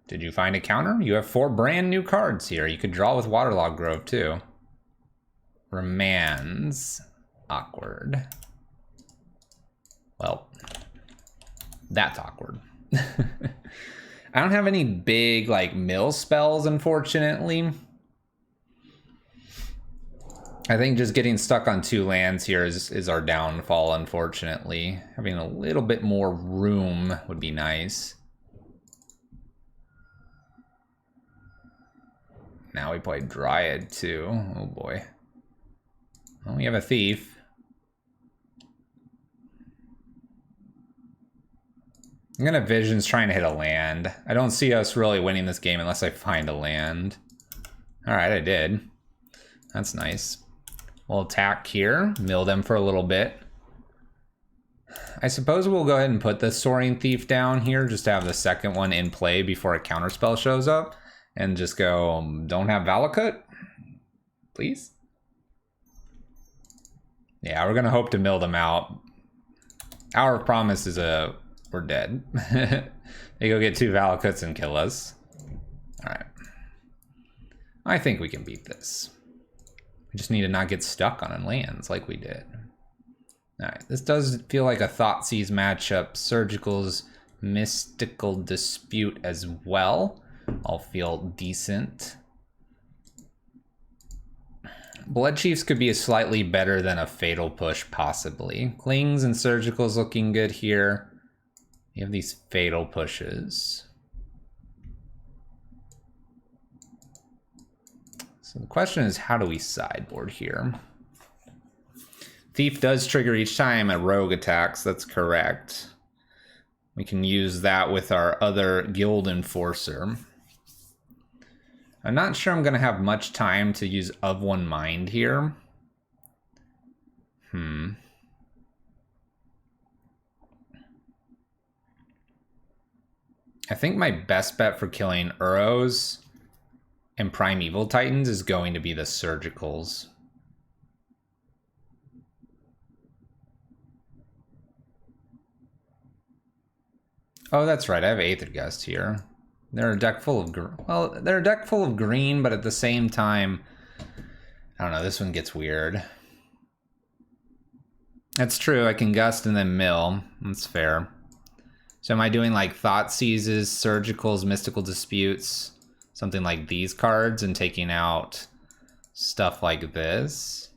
Did you find a counter? You have 4 brand new cards here. You could draw with Waterlog Grove too. Remands. Awkward. Well, that's awkward. I don't have any big like mill spells, unfortunately. I think just getting stuck on 2 lands here is our downfall, unfortunately. Having a little bit more room would be nice. Now we play Dryad too. Oh boy. Well, we have a Thief. I'm gonna Visions trying to hit a land. I don't see us really winning this game unless I find a land. Alright, I did. That's nice. We'll attack here, mill them for a little bit. I suppose we'll go ahead and put the Soaring Thief down here just to have the second one in play before a counterspell shows up. And just go, don't have Valakut? Please? Yeah, we're gonna hope to mill them out. Hour of Promise is we're dead. They go get 2 Valakuts and kill us. Alright. I think we can beat this. We just need to not get stuck on lands like we did. Alright, this does feel like a Thoughtseize matchup. Surgical's Mystical Dispute as well. I'll feel decent. Blood Chiefs could be slightly better than a Fatal Push, possibly. Clings and Surgical's looking good here. You have these Fatal Pushes. So the question is, how do we sideboard here? Thief does trigger each time a rogue attacks, that's correct. We can use that with our other Guild Enforcer. I'm not sure I'm going to have much time to use Of One Mind here. I think my best bet for killing Uros and Primeval Titans is going to be the Surgicals. Oh, that's right. I have Aether Gust here. They're a deck full of they're a deck full of green, but at the same time, I don't know, this one gets weird. That's true, I can Gust and then mill. That's fair. So am I doing like Thoughtseizes, Surgicals, Mystical Disputes, something like these cards, and taking out stuff like this?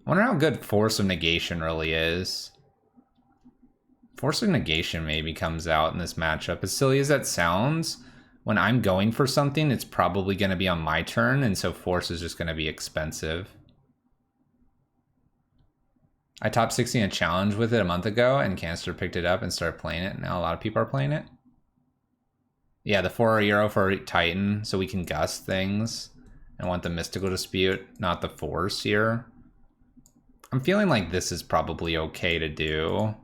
I wonder how good Force of Negation really is. Force of Negation maybe comes out in this matchup. As silly as that sounds, when I'm going for something, it's probably going to be on my turn, and so Force is just going to be expensive. I top 16 a challenge with it a month ago, and Cancer picked it up and started playing it. Now a lot of people are playing it. Yeah, the 4 euro for Titan, so we can Gust things. I want the Mystical Dispute, not the Force here. I'm feeling like this is probably okay to do.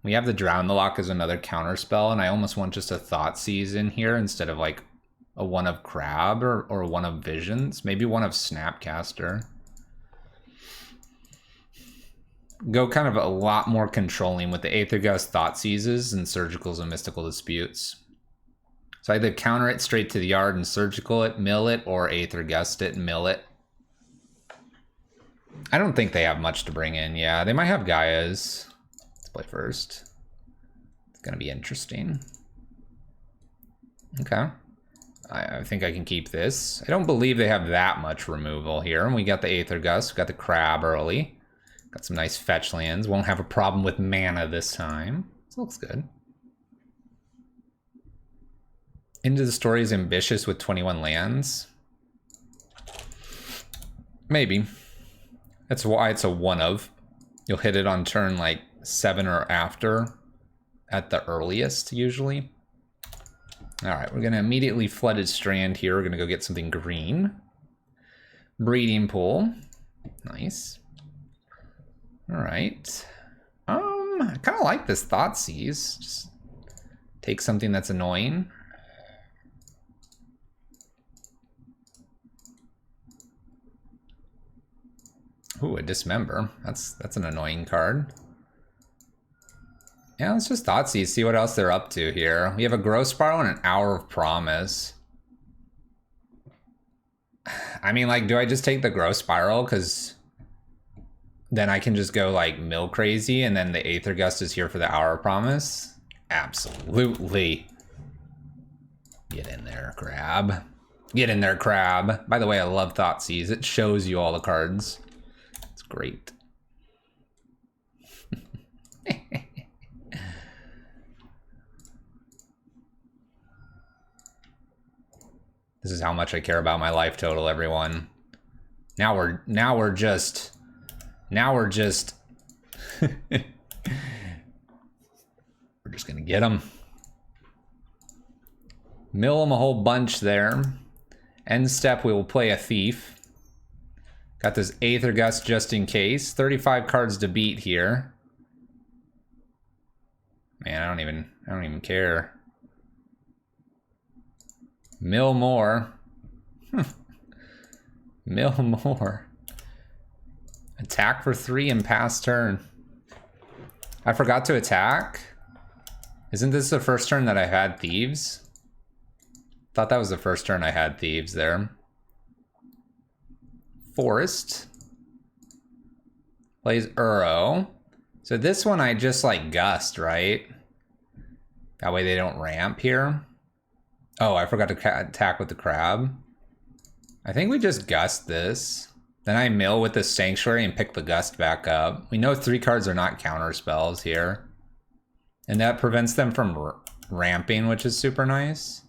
We have the Drown the Lock as another counter spell, and I almost want just a Thoughtseize in here instead of like a one of Crab or one of Visions. Maybe one of Snapcaster. Go kind of a lot more controlling with the Aether Gust, Thoughtseizes, and Surgicals and Mystical Disputes. So either counter it straight to the yard and Surgical it, mill it, or Aether Gust it and mill it. I don't think they have much to bring in. Yeah, they might have Gaias. Play first. It's gonna be interesting. Okay. I think I can keep this. I don't believe they have that much removal here. And we got the Aether Gust, we got the Crab early. Got some nice fetch lands. Won't have a problem with mana this time. This looks good. Into the Story is ambitious with 21 lands. Maybe. That's why it's a one of. You'll hit it on turn like 7 or after at the earliest, usually. All right, we're gonna immediately Flooded Strand here. We're gonna go get something green. Breeding Pool, nice. All right. I kind of like this Thoughtseize. Just take something that's annoying. Ooh, a Dismember. That's an annoying card. Yeah, let's just Thoughtseize, see what else they're up to here. We have a Growth Spiral and an Hour of Promise. I mean, like, do I just take the Growth Spiral? Because then I can just go, like, mill crazy, and then the Aether Gust is here for the Hour of Promise? Absolutely. Get in there, Crab. Get in there, Crab. By the way, I love Thoughtseize. It shows you all the cards. It's great. This is how much I care about my life total, everyone. Now we're just we're just gonna get them. Mill them a whole bunch there. End step, we will play a Thief. Got this Aether Gust just in case. 35 cards to beat here. Man, I don't even care. Mill more. Mill more. Attack for 3 and pass turn. I forgot to attack. Isn't this the first turn that I had Thieves? Thought that was the first turn I had Thieves there. Forest. Plays Uro. So this one I just like Gust, right? That way they don't ramp here. Oh, I forgot to attack with the Crab. I think we just Gust this. Then I mill with the Sanctuary and pick the Gust back up. We know 3 cards are not counter spells here. And that prevents them from ramping, which is super nice.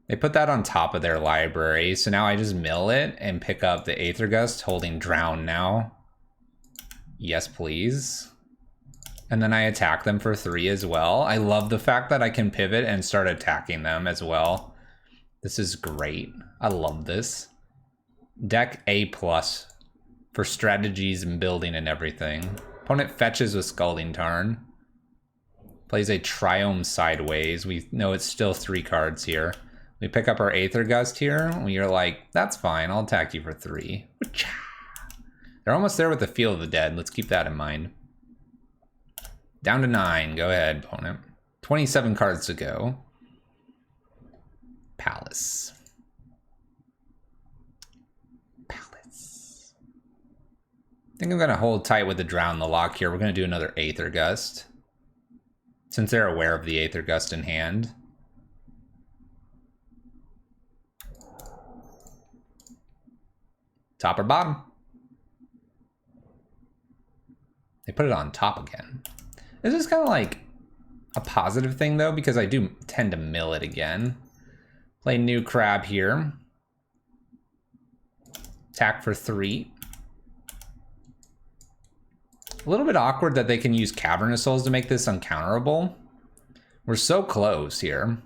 They put that on top of their library, so now I just mill it and pick up the Aether Gust, holding Drown now. Yes, please. And then I attack them for 3 as well. I love the fact that I can pivot and start attacking them as well. This is great. I love this. Deck A+ for strategies and building and everything. Opponent fetches with Scalding Tarn. Plays a Triome Sideways. We know it's still 3 cards here. We pick up our Aether Gust here. We are like, that's fine. I'll attack you for 3. They're almost there with the Field of the Dead. Let's keep that in mind. Down to 9. Go ahead, opponent. 27 cards to go. Palace. Palace. I think I'm going to hold tight with the Drown the Lock here. We're going to do another Aether Gust, since they're aware of the Aether Gust in hand. Top or bottom? They put it on top again. This is kind of like a positive thing, though, because I do tend to mill it again. Play new Crab here. Attack for 3. A little bit awkward that they can use Cavernous Souls to make this uncounterable. We're so close here.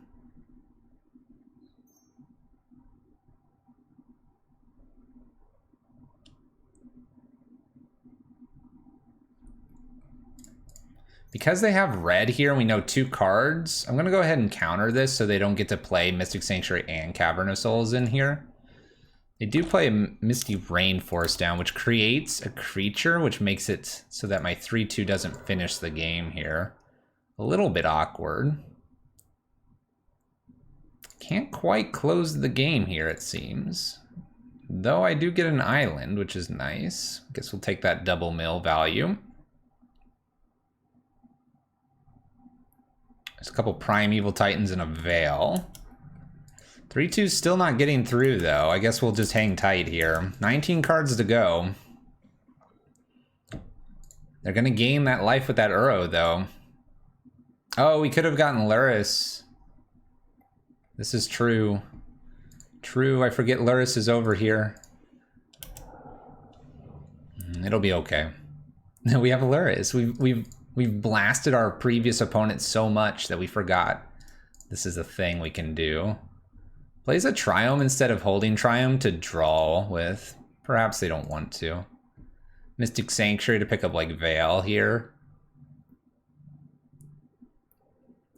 Because they have red here, we know 2 cards. I'm going to go ahead and counter this so they don't get to play Mystic Sanctuary and Cavernous Souls in here. They do play a Misty Rainforest down, which creates a creature, which makes it so that my 3/2 doesn't finish the game here. A little bit awkward. Can't quite close the game here, it seems. Though I do get an island, which is nice. Guess we'll take that double mill value. There's a couple Primeval Titans and a Veil. 3/2's still not getting through, though. I guess we'll just hang tight here. 19 cards to go. They're going to gain that life with that Uro, though. Oh, we could have gotten Lurrus. This is true. True, I forget Lurrus is over here. It'll be okay. We have Luris. We've blasted our previous opponent so much that we forgot this is a thing we can do. Plays a Triome instead of holding Triome to draw with. Perhaps they don't want to. Mystic Sanctuary to pick up like Veil here.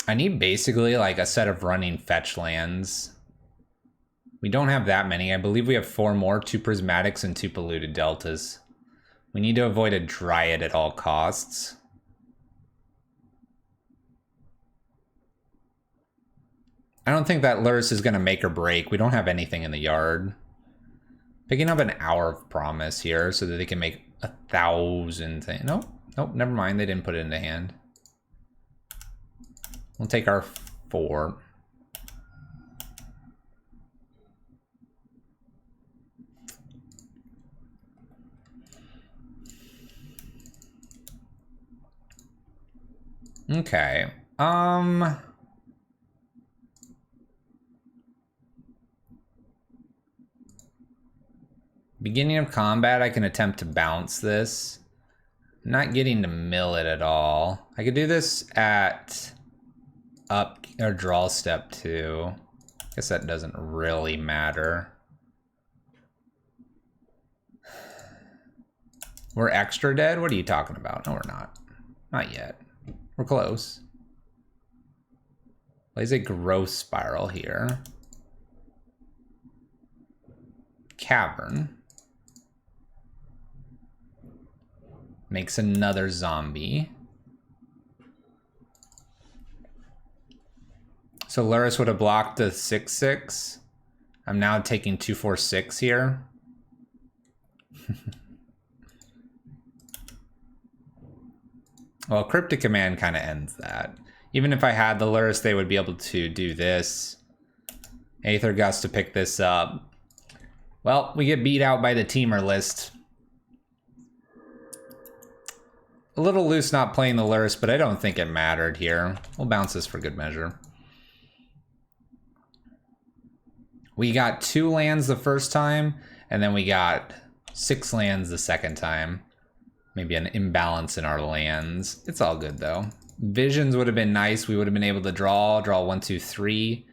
I need basically like a set of running fetch lands. We don't have that many. I believe we have 4 more, 2 Prismatics and 2 Polluted Deltas. We need to avoid a Dryad at all costs. I don't think that Luris is going to make or break. We don't have anything in the yard. Picking up an Hour of Promise here so that they can make 1,000 things. Nope, nope, never mind. They didn't put it in the hand. We'll take our 4. Okay. Beginning of combat, I can attempt to bounce this. I'm not getting to mill it at all. I could do this at up or draw step 2. Guess that doesn't really matter. We're extra dead? What are you talking about? No, we're not. Not yet. We're close. Plays a Growth Spiral here. Cavern. Makes another zombie. So Luris would have blocked the 6/6. I'm now taking 2/4/6 here. Well, Cryptic Command kind of ends that. Even if I had the Luris, they would be able to do this. Aether Gust to pick this up. Well, we get beat out by the teamer list. A little loose not playing the Luris, but I don't think it mattered here. We'll bounce this for good measure. We got 2 lands the first time, and then we got 6 lands the second time. Maybe an imbalance in our lands. It's all good though. Visions would have been nice. We would have been able to draw 1, 2, 3.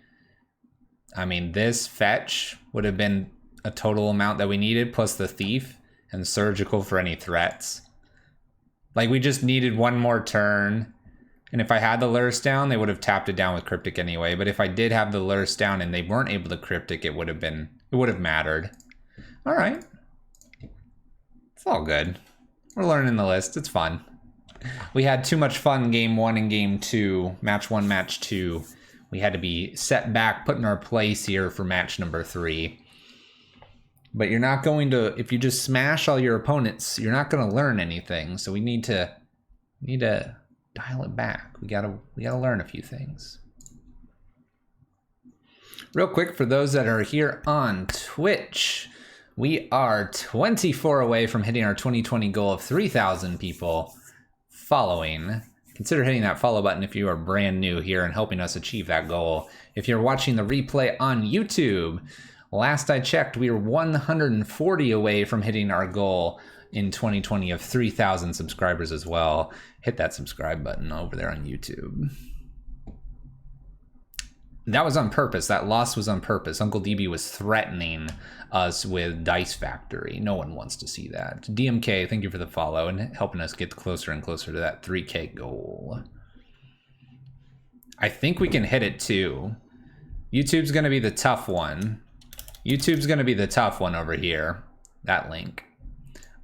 I mean, this fetch would have been a total amount that we needed, plus the Thief and Surgical for any threats. Like, we just needed 1 more turn. And if I had the Luris down, they would have tapped it down with Cryptic anyway. But if I did have the Luris down and they weren't able to Cryptic, it would have mattered. All right. It's all good. We're learning the list. It's fun. We had too much fun game 1 and game 2. Match 1, match 2. We had to be set back, put in our place here for match number 3. But you're not going to, if you just smash all your opponents, you're not going to learn anything. So we need to dial it back. We gotta learn a few things. Real quick, for those that are here on Twitch, we are 24 away from hitting our 2020 goal of 3,000 people following. Consider hitting that follow button if you are brand new here and helping us achieve that goal. If you're watching the replay on YouTube, last I checked, we were 140 away from hitting our goal in 2020 of 3,000 subscribers as well. Hit that subscribe button over there on YouTube. That was on purpose. That loss was on purpose. Uncle DB was threatening us with Dice Factory. No one wants to see that. DMK, thank you for the follow and helping us get closer and closer to that 3K goal. I think we can hit it too. YouTube's going to be the tough one. YouTube's going to be the tough one over here. That link.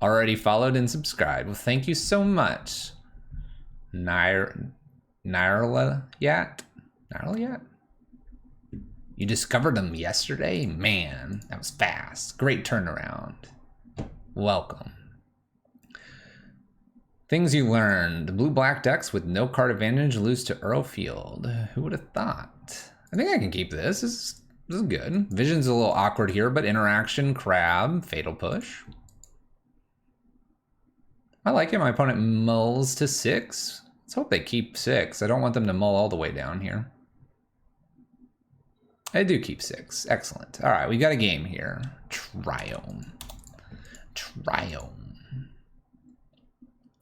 Already followed and subscribed. Well, thank you so much. Nyarla Yat? You discovered them yesterday? Man, that was fast. Great turnaround. Welcome. Things you learned. The blue-black decks with no card advantage lose to Earlfield. Who would have thought? I think I can keep this. This is good. Vision's a little awkward here, but interaction, Crab, Fatal Push. I like it. My opponent mulls to 6. Let's hope they keep 6. I don't want them to mull all the way down here. I do keep 6. Excellent. All right, we got a game here. Triome.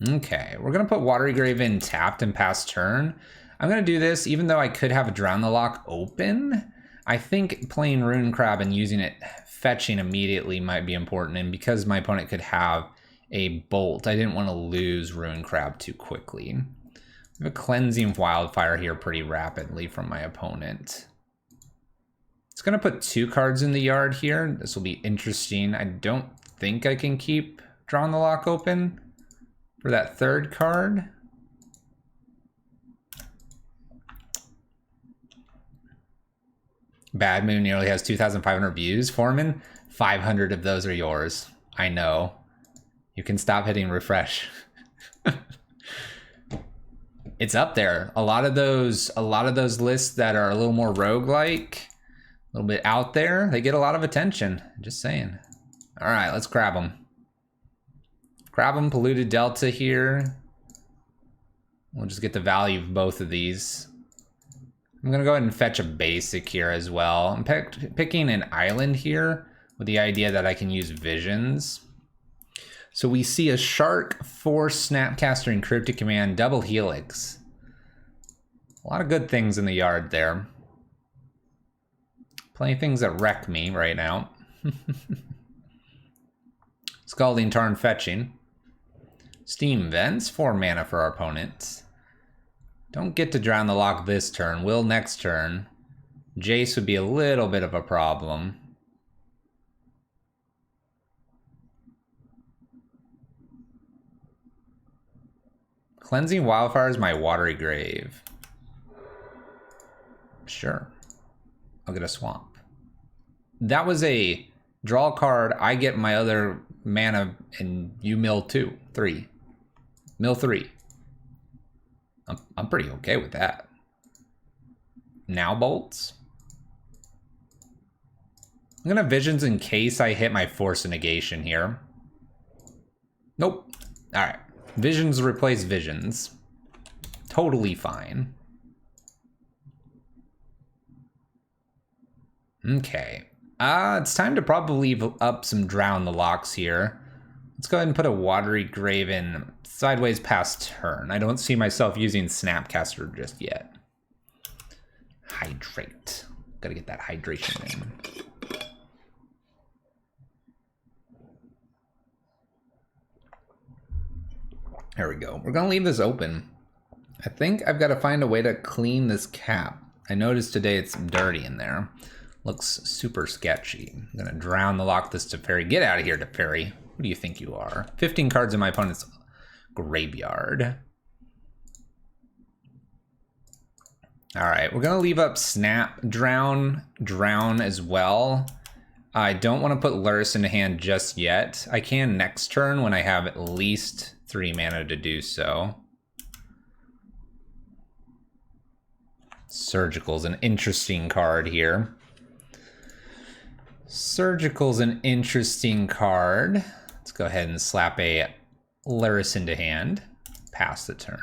Okay, we're gonna put Watery Grave in tapped and pass turn. I'm gonna do this even though I could have Drown the Lock open. I think playing Rune Crab and using it fetching immediately might be important, and because my opponent could have a bolt, I didn't want to lose Rune Crab too quickly. We have a Cleansing Wildfire here pretty rapidly from my opponent. It's gonna put 2 cards in the yard here. This will be interesting. I don't think I can keep Drown the Lock open for that 3rd card. Bad Moon nearly has 2,500 views. Foreman, 500 of those are yours. I know. You can stop hitting refresh. It's up there. A lot of those lists that are a little more roguelike, a little bit out there, they get a lot of attention. Just saying. All right, let's grab them. Grab them, Polluted Delta here. We'll just get the value of both of these. I'm gonna go ahead and fetch a basic here as well. I'm picking an island here with the idea that I can use visions. So we see a Shark, Force, Snapcaster, and Cryptic Command, double Helix. A lot of good things in the yard there. Plenty of things that wreck me right now. Scalding Tarn fetching. Steam Vents, 4 mana for our opponent. Don't get to Drown the Lock this turn. Will next turn. Jace would be a little bit of a problem. Cleansing Wildfire is my Watery Grave. Sure. I'll get a Swamp. That was a draw card. I get my other mana and you mill 3. Mill 3. I'm pretty okay with that. Now bolts. I'm gonna Visions in case I hit my Force of Negation here. Nope. All right. Visions replace Visions. Totally fine. Okay. It's time to probably leave up some Drown the Locks here. Let's go ahead and put a Watery Grave in sideways past turn. I don't see myself using Snapcaster just yet. Hydrate. Gotta get that hydration in. There we go. We're gonna leave this open. I think I've got to find a way to clean this cap. I noticed today it's dirty in there. Looks super sketchy. I'm gonna Drown the Lock this Teferi. Get out of here, Teferi. Who do you think you are? 15 cards in my opponent's graveyard. All right, we're gonna leave up Snap, Drown as well. I don't want to put Lurrus into hand just yet. I can next turn when I have at least 3 mana to do so. Surgical's an interesting card here. Surgical's an interesting card. Let's go ahead and slap a Lurrus into hand. Pass the turn.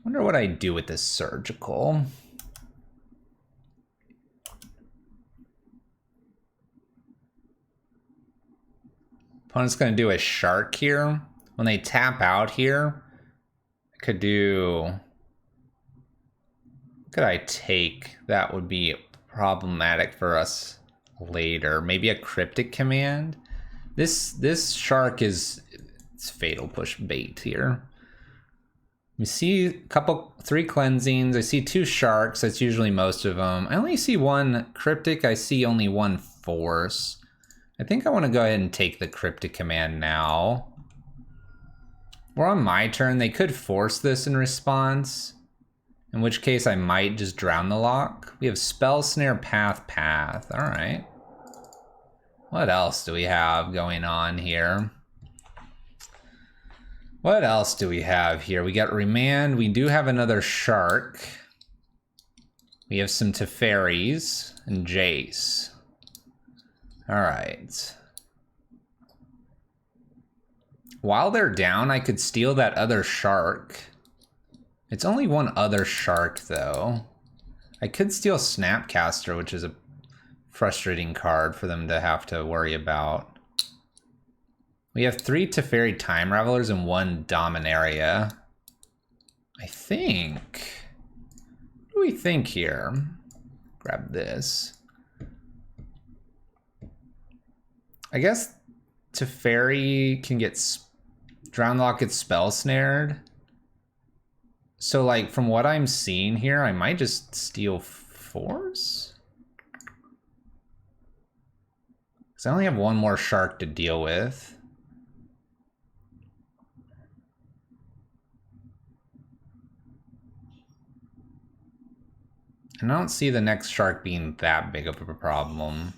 Wonder what I do with this Surgical. Opponent's gonna do a Shark here. When they tap out here, I could do... What could I take? That would be problematic for us later. Maybe a Cryptic Command. This Shark is it's Fatal Push bait here. You see 3 cleansings. I see 2 sharks. That's usually most of them. I only see 1 cryptic. I see only 1 force. I think I want to go ahead and take the Cryptic Command now. We're on my turn. They could force this in response, in which case I might just Drown the Lock. We have Spell Snare, Path. All right. What else do we have going on here? What else do we have here? We got Remand. We do have another Shark. We have some Teferis and Jace. All right. While they're down, I could steal that other Shark. It's only 1 other Shark, though. I could steal Snapcaster, which is a frustrating card for them to have to worry about. We have 3 Teferi Time Ravelers and 1 Dominaria. I think... What do we think here? Grab this. I guess Teferi can get... Drown Lock gets spell snared. So, like, from what I'm seeing here, I might just steal Force? Because I only have 1 more shark to deal with. And I don't see the next shark being that big of a problem.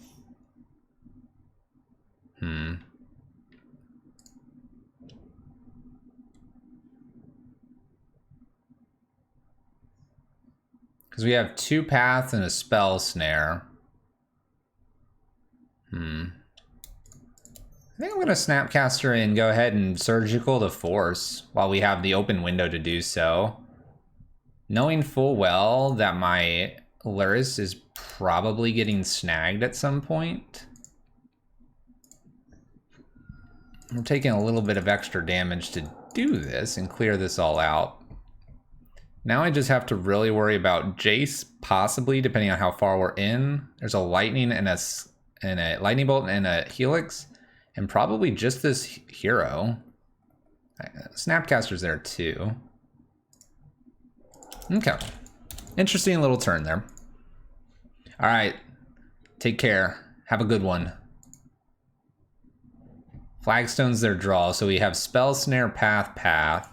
Because we have 2 paths and a spell snare. I think I'm going to Snapcaster and go ahead and Surgical to Force while we have the open window to do so. Knowing full well that my Lurrus is probably getting snagged at some point. We're taking a little bit of extra damage to do this and clear this all out. Now I just have to really worry about Jace, possibly, depending on how far we're in. There's a Lightning and a Lightning Bolt and a Helix, and probably just this hero. Snapcaster's there too. Okay. Interesting little turn there. All right. Take care. Have a good one. Flagstone's their draw, so we have Spell Snare, Path.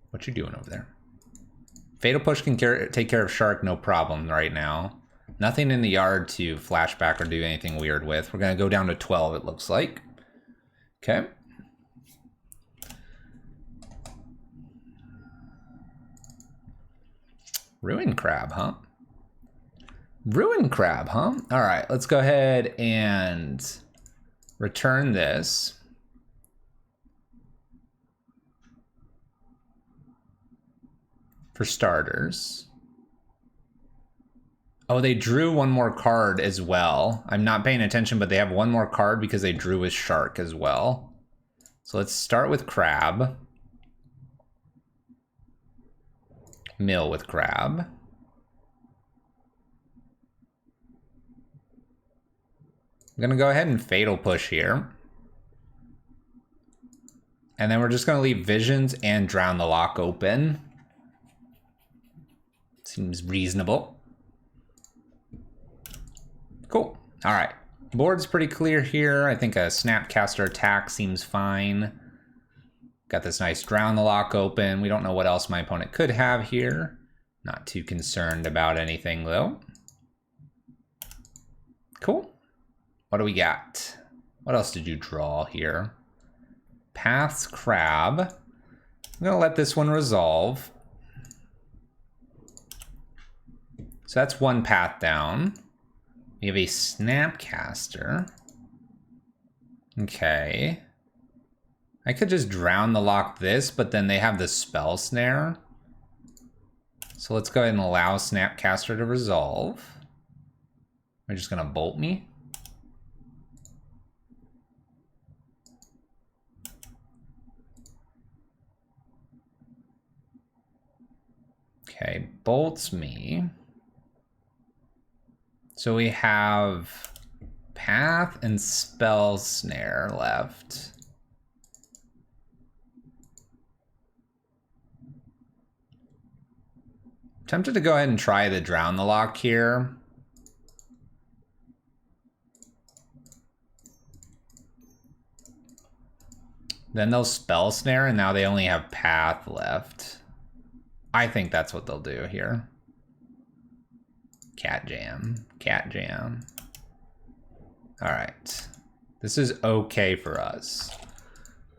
What you doing over there? Fatal Push can take care of Shark, no problem right now. Nothing in the yard to flashback or do anything weird with. We're going to go down to 12, it looks like. Okay. Ruin Crab, huh? Ruin Crab, huh? All right, let's go ahead and return this. For starters. Oh, they drew 1 more card as well. I'm not paying attention, but they have 1 more card because they drew a Shark as well. So let's start with Crab. Mill with Crab. I'm gonna go ahead and Fatal Push here. And then we're just gonna leave Visions and Drown the Lock open. Seems reasonable. Cool. All right. Board's pretty clear here. I think a Snapcaster attack seems fine. Got this nice Drown the Lock open. We don't know what else my opponent could have here. Not too concerned about anything, though. Cool. What do we got? What else did you draw here? Paths Crab. I'm going to let this one resolve. So that's 1 path down. We have a Snapcaster. Okay. I could just Drown the Lock this, but then they have the Spell Snare. So let's go ahead and allow Snapcaster to resolve. They're just gonna bolt me. Okay, bolts me. So we have Path and Spell Snare left. Tempted to go ahead and try the Drown the Lock here. Then they'll Spell Snare and now they only have Path left. I think that's what they'll do here. Cat Jam. All right. This is okay for us.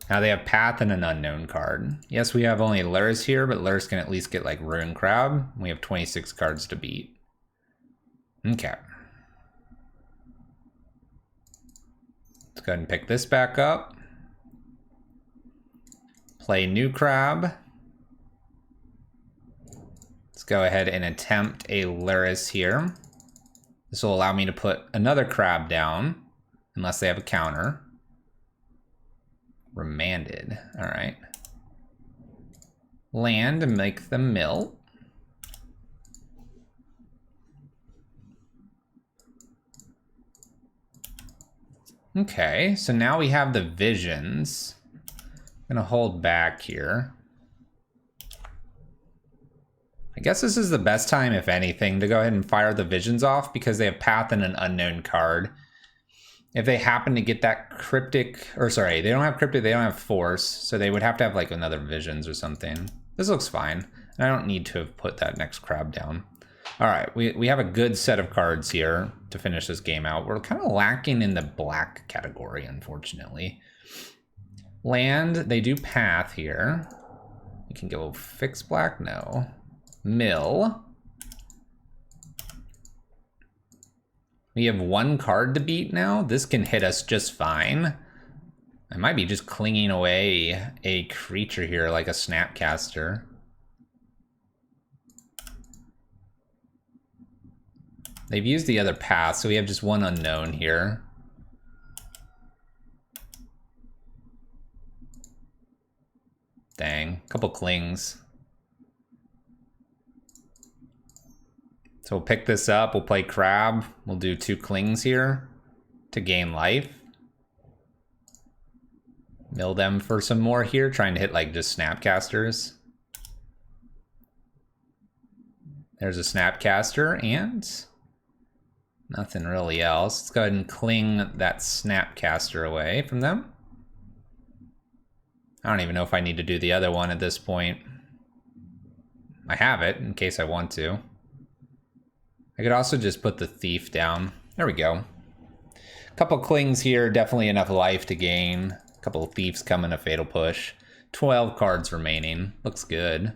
Now they have Path and an unknown card. Yes, we have only Lurrus here, but Lurrus can at least get like Ruin Crab. We have 26 cards to beat. Okay. Let's go ahead and pick this back up. Play new Crab. Let's go ahead and attempt a Lurrus here. This will allow me to put another crab down, unless they have a counter. Remanded, all right. Land and make them mill. Okay, so now we have the visions. I'm gonna hold back here. I guess this is the best time, if anything, to go ahead and fire the visions off because they have path and an unknown card. If they happen to get that cryptic, or sorry, they don't have cryptic, they don't have force, so they would have to have like another visions or something. This looks fine. I don't need to have put that next crab down. All right, we have a good set of cards here to finish this game out. We're kind of lacking in the black category, unfortunately. Land, they do path here. You can go fix black, no. Mill. We have one card to beat now. This can hit us just fine. I might be just clinging away a creature here like a Snapcaster. They've used the other path, so we have just one unknown here. Dang, couple clings. So we'll pick this up, we'll play crab. We'll do 2 clings here to gain life. Mill them for some more here, trying to hit like just Snapcasters. There's a Snapcaster and nothing really else. Let's go ahead and cling that Snapcaster away from them. I don't even know if I need to do the other one at this point. I have it in case I want to. I could also just put the thief down. There we go. A couple clings here, definitely enough life to gain. A couple of thieves coming, a fatal push. 12 cards remaining. Looks good.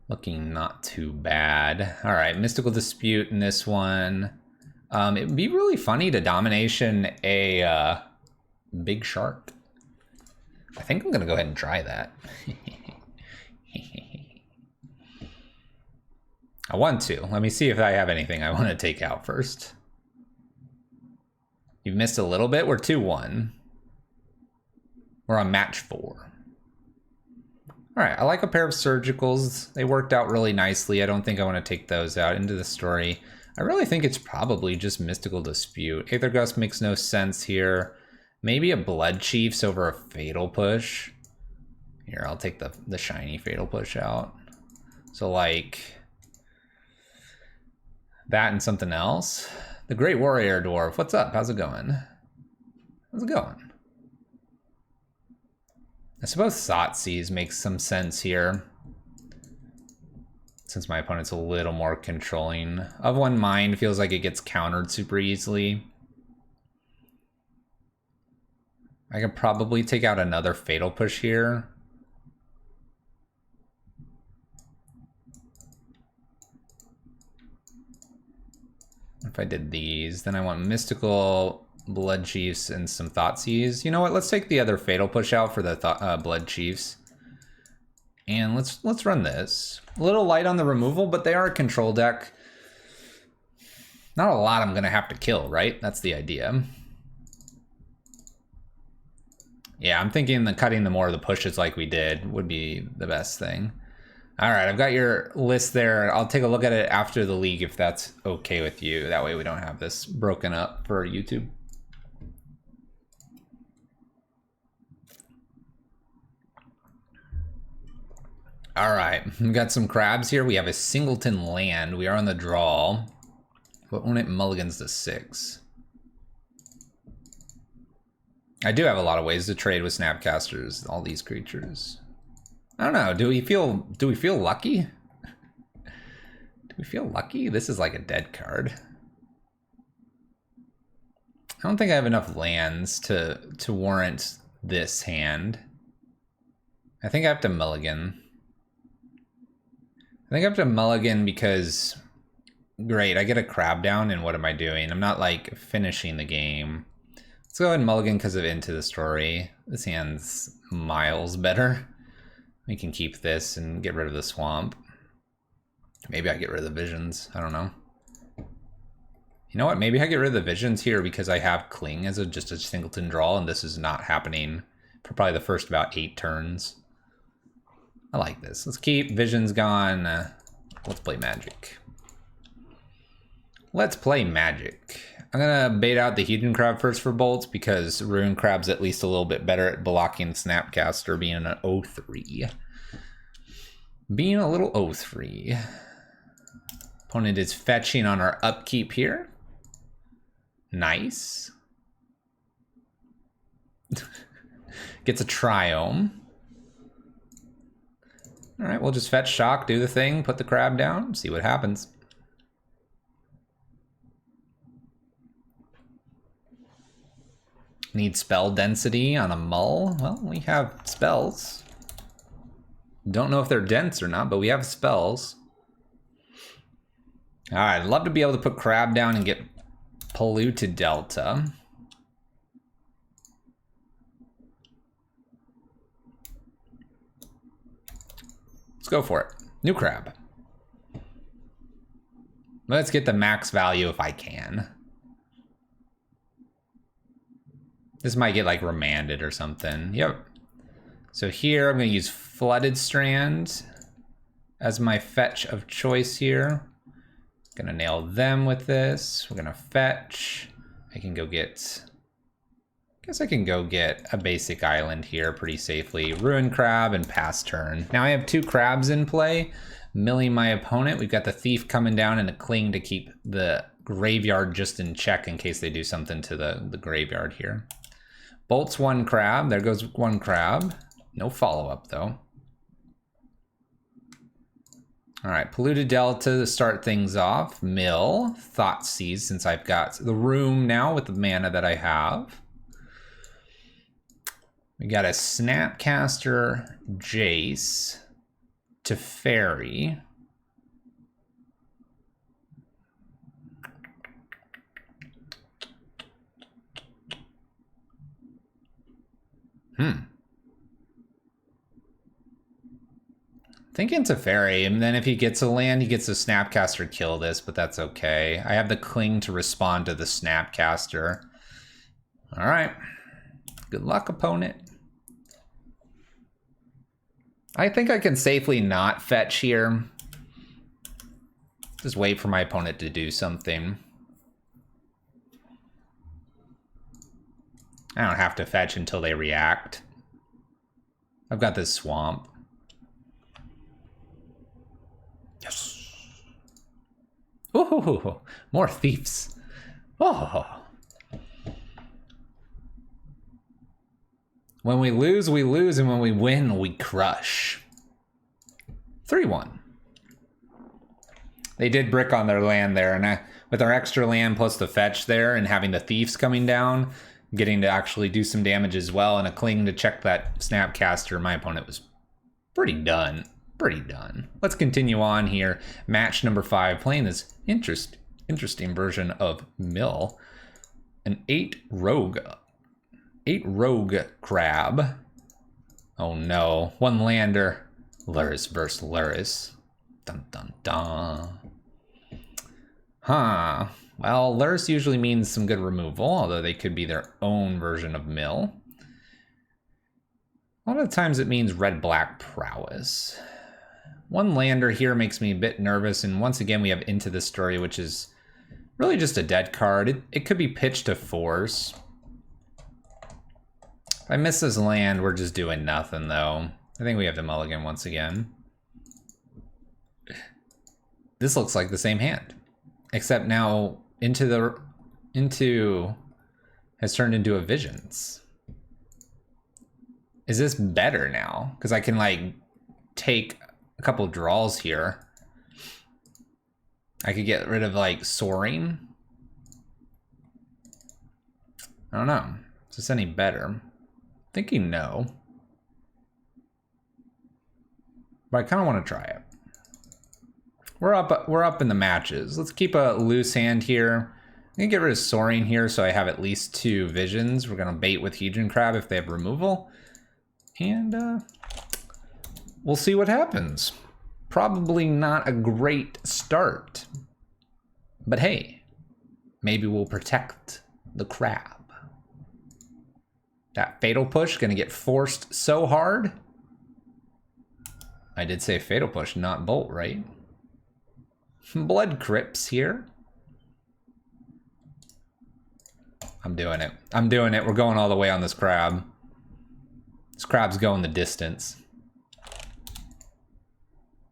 Looking not too bad. All right, Mystical Dispute in this one. It would be really funny to domination a big shark. I think I'm gonna go ahead and try that. I want to. Let me see if I have anything I want to take out first. You've missed a little bit. We're 2-1. We're on match 4. All right, I like a pair of surgicals. They worked out really nicely. I don't think I want to take those out into the story. I really think it's probably just Mystical Dispute. Aether Gust makes no sense here. Maybe a Blood Chiefs over a Fatal Push. Here, I'll take the shiny Fatal Push out. So like that and something else. The Great Warrior Dwarf, what's up? How's it going? How's it going? I suppose Thoughtseize makes some sense here, since my opponent's a little more controlling. Of One Mind feels like it gets countered super easily. I could probably take out another Fatal Push here. If I did these, then I want Mystical, Blood Chiefs, and some Thoughtseize. You know what? Let's take the other Fatal Push out for the Blood Chiefs. And let's run this. A little light on the removal, but they are a control deck. Not a lot I'm gonna have to kill, right? That's the idea. Yeah, I'm thinking that cutting the more of the pushes like we did would be the best thing. All right, I've got your list there. I'll take a look at it after the league if that's okay with you. That way we don't have this broken up for YouTube. All right, we've got some crabs here. We have a Singleton land. We are on the draw. But when it mulligans to 6. I do have a lot of ways to trade with Snapcasters, all these creatures. I don't know, do we feel lucky? Do we feel lucky? This is like a dead card. I don't think I have enough lands to warrant this hand. I think I have to mulligan. I think I have to mulligan because, great, I get a crab down and what am I doing? I'm not like finishing the game. Let's go ahead and mulligan because of Into the Story. This hand's miles better. We can keep this and get rid of the swamp. Maybe I get rid of the visions, I don't know. You know what? Maybe I get rid of the visions here because I have Cling as just a singleton draw, and this is not happening for probably the first about 8 turns. I like this. Let's keep visions gone. Let's play Magic. Let's play Magic. I'm gonna bait out the Hedron Crab first for bolts because Ruin Crab's at least a little bit better at blocking Snapcaster, being an 0-3. Being a little 0-3. Opponent is fetching on our upkeep here. Nice. Gets a Triome. All right, we'll just fetch shock, do the thing, put the crab down, see what happens. Need spell density on a Mull. Well, we have spells. Don't know if they're dense or not, but we have spells. All right, I'd love to be able to put crab down and get Polluted Delta. Let's go for it. New crab. Let's get the max value if I can. This might get like remanded or something. Yep. So here I'm going to use Flooded Strand as my fetch of choice here. Gonna nail them with this. We're gonna fetch. I can go get... guess I can go get a basic island here pretty safely. Ruin Crab and pass turn. Now I have 2 crabs in play, milling my opponent. We've got the Thief coming down and a Cling to keep the graveyard just in check in case they do something to the graveyard here. Bolts 1 crab. There goes 1 crab. No follow-up though. All right, Polluted Delta to start things off. Mill, Thoughtseize, since I've got the room now with the mana that I have. We got a Snapcaster Jace to Fairy. Thinking Teferi, and then if he gets a land, he gets a Snapcaster kill this, but that's okay. I have the Cling to respond to the Snapcaster. All right. Good luck, opponent. I think I can safely not fetch here. Just wait for my opponent to do something. I don't have to fetch until they react. I've got this swamp. Yes. Ooh, more thieves. Oh. When we lose, and when we win, we crush. 3-1. They did brick on their land there, and with our extra land plus the fetch there and having the thieves coming down, getting to actually do some damage as well, and a Cling to check that Snapcaster, my opponent was pretty done. Let's continue on here. Match number 5, playing this interesting version of Mill. An 8 rogue crab. Oh no, 1 lander. Lurrus versus Lurrus. Dun dun dun. Huh. Well, Lurrus usually means some good removal, although they could be their own version of Mill. A lot of times it means red-black prowess. 1 lander here makes me a bit nervous, and once again we have Into the Story, which is really just a dead card. It could be pitched to force. If I miss this land, we're just doing nothing, though. I think we have to mulligan once again. This looks like the same hand, except now Into has turned into a Visions. Is this better now? Because I can like take a couple draws here. I could get rid of like Soaring. I don't know. Is this any better? Thinking no. But I kind of want to try it. We're up in the matches. Let's keep a loose hand here. I'm gonna get rid of Soaring here so I have at least 2 visions. We're gonna bait with Hedron Crab if they have removal. And we'll see what happens. Probably not a great start. But hey, Maybe we'll protect the crab. That fatal push gonna get forced so hard. I did say fatal push, not bolt, right? Blood crypts here. I'm doing it. I'm doing it. We're going all the way on this crab. This crab's going the distance.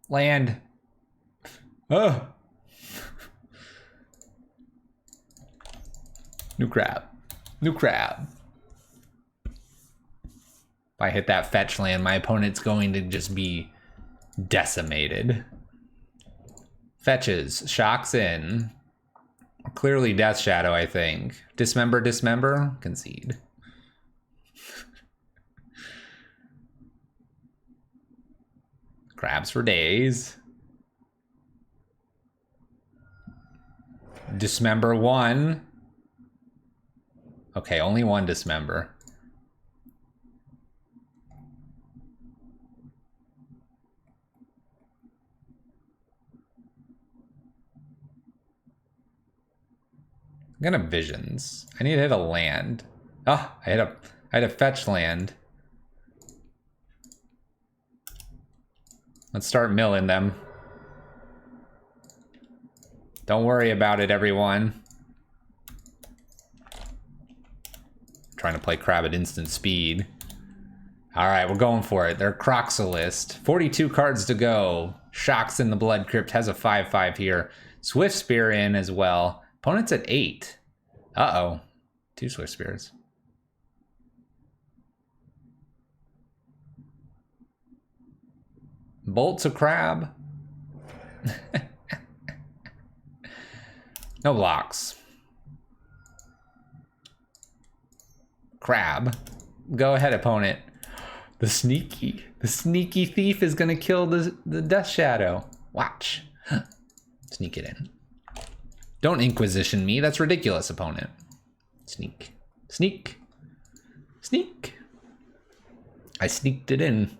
Land. Oh. New crab. New crab. If I hit that fetch land, my opponent's going to just be decimated. Fetches. Shocks in. Clearly Death Shadow, I think. Dismember, dismember. Concede. Crabs for days. Dismember one. Okay, only one dismember. I'm gonna visions. I need to hit a land. Oh, I had a fetch land. Let's start milling them. Don't worry about it, everyone. Trying to play crab at instant speed. All right, we're going for it. They're Croxalist. 42 cards to go. Shocks in the Blood Crypt has a 5/5 here. Swift Spear in as well. Opponent's at 8. Uh-oh. 2 Swift Spears. Bolts a crab. No blocks. Crab. Go ahead, opponent. The sneaky thief is gonna kill the Death Shadow. Watch. Sneak it in. Don't Inquisition me. That's ridiculous, opponent. Sneak. Sneak. Sneak. I sneaked it in.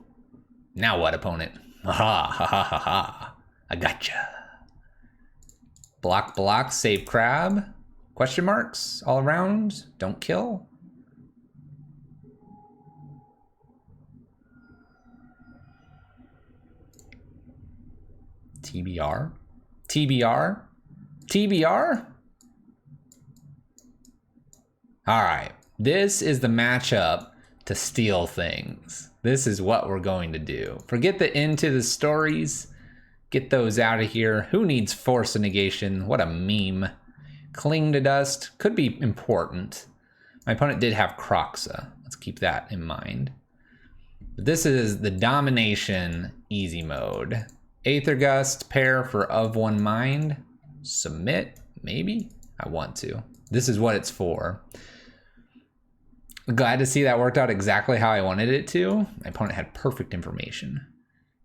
Now what, opponent? Ha ha ha ha ha. I gotcha. Block, block, save crab. Question marks all around. Don't kill. TBR? TBR? TBR? All right, this is the matchup to steal things. This is what we're going to do. Forget the into the stories. Get those out of here. Who needs Force of Negation? What a meme. Cling to Dust could be important. My opponent did have Kroxa. Let's keep that in mind. But this is the Domination easy mode. Aether Gust, pair for of one mind. Submit, maybe? I want to. This is what it's for. Glad to see that worked out exactly how I wanted it to. My opponent had perfect information.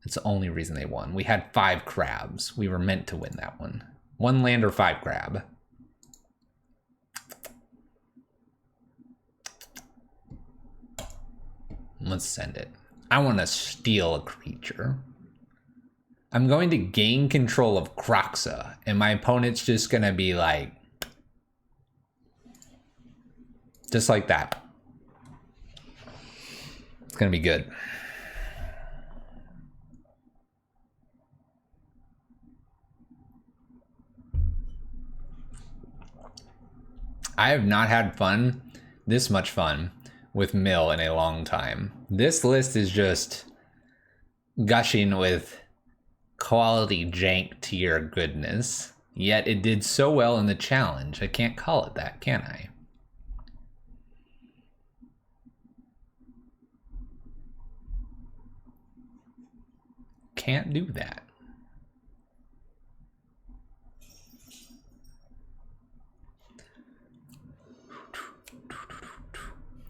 That's the only reason they won. We had 5 crabs. We were meant to win that one. 1 land or 5 crab. Let's send it. I want to steal a creature. I'm going to gain control of Kroxa, and my opponent's just going to be like... just like that. It's going to be good. I have not had fun, this much fun, with Mill in a long time. This list is just gushing with quality jank tier goodness, yet it did so well in the challenge. I can't call it that, can I? Can't do that.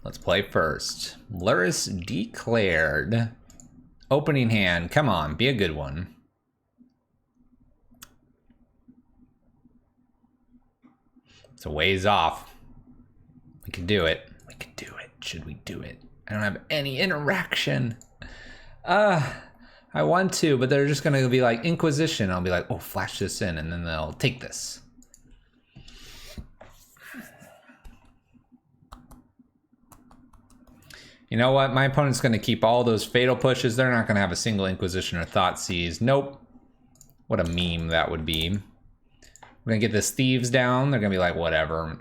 Let's play first. Lurrus declared. Opening hand. Come on, be a good one. It's a ways off. We can do it. We can do it. Should we do it? I don't have any interaction. I want to, but they're just gonna be like Inquisition. I'll be like, oh, flash this in, and then they'll take this. You know what? My opponent's going to keep all those fatal pushes. They're not going to have a single Inquisition or Thoughtseize. Nope. What a meme that would be. We're going to get this Thieves down. They're going to be like, whatever.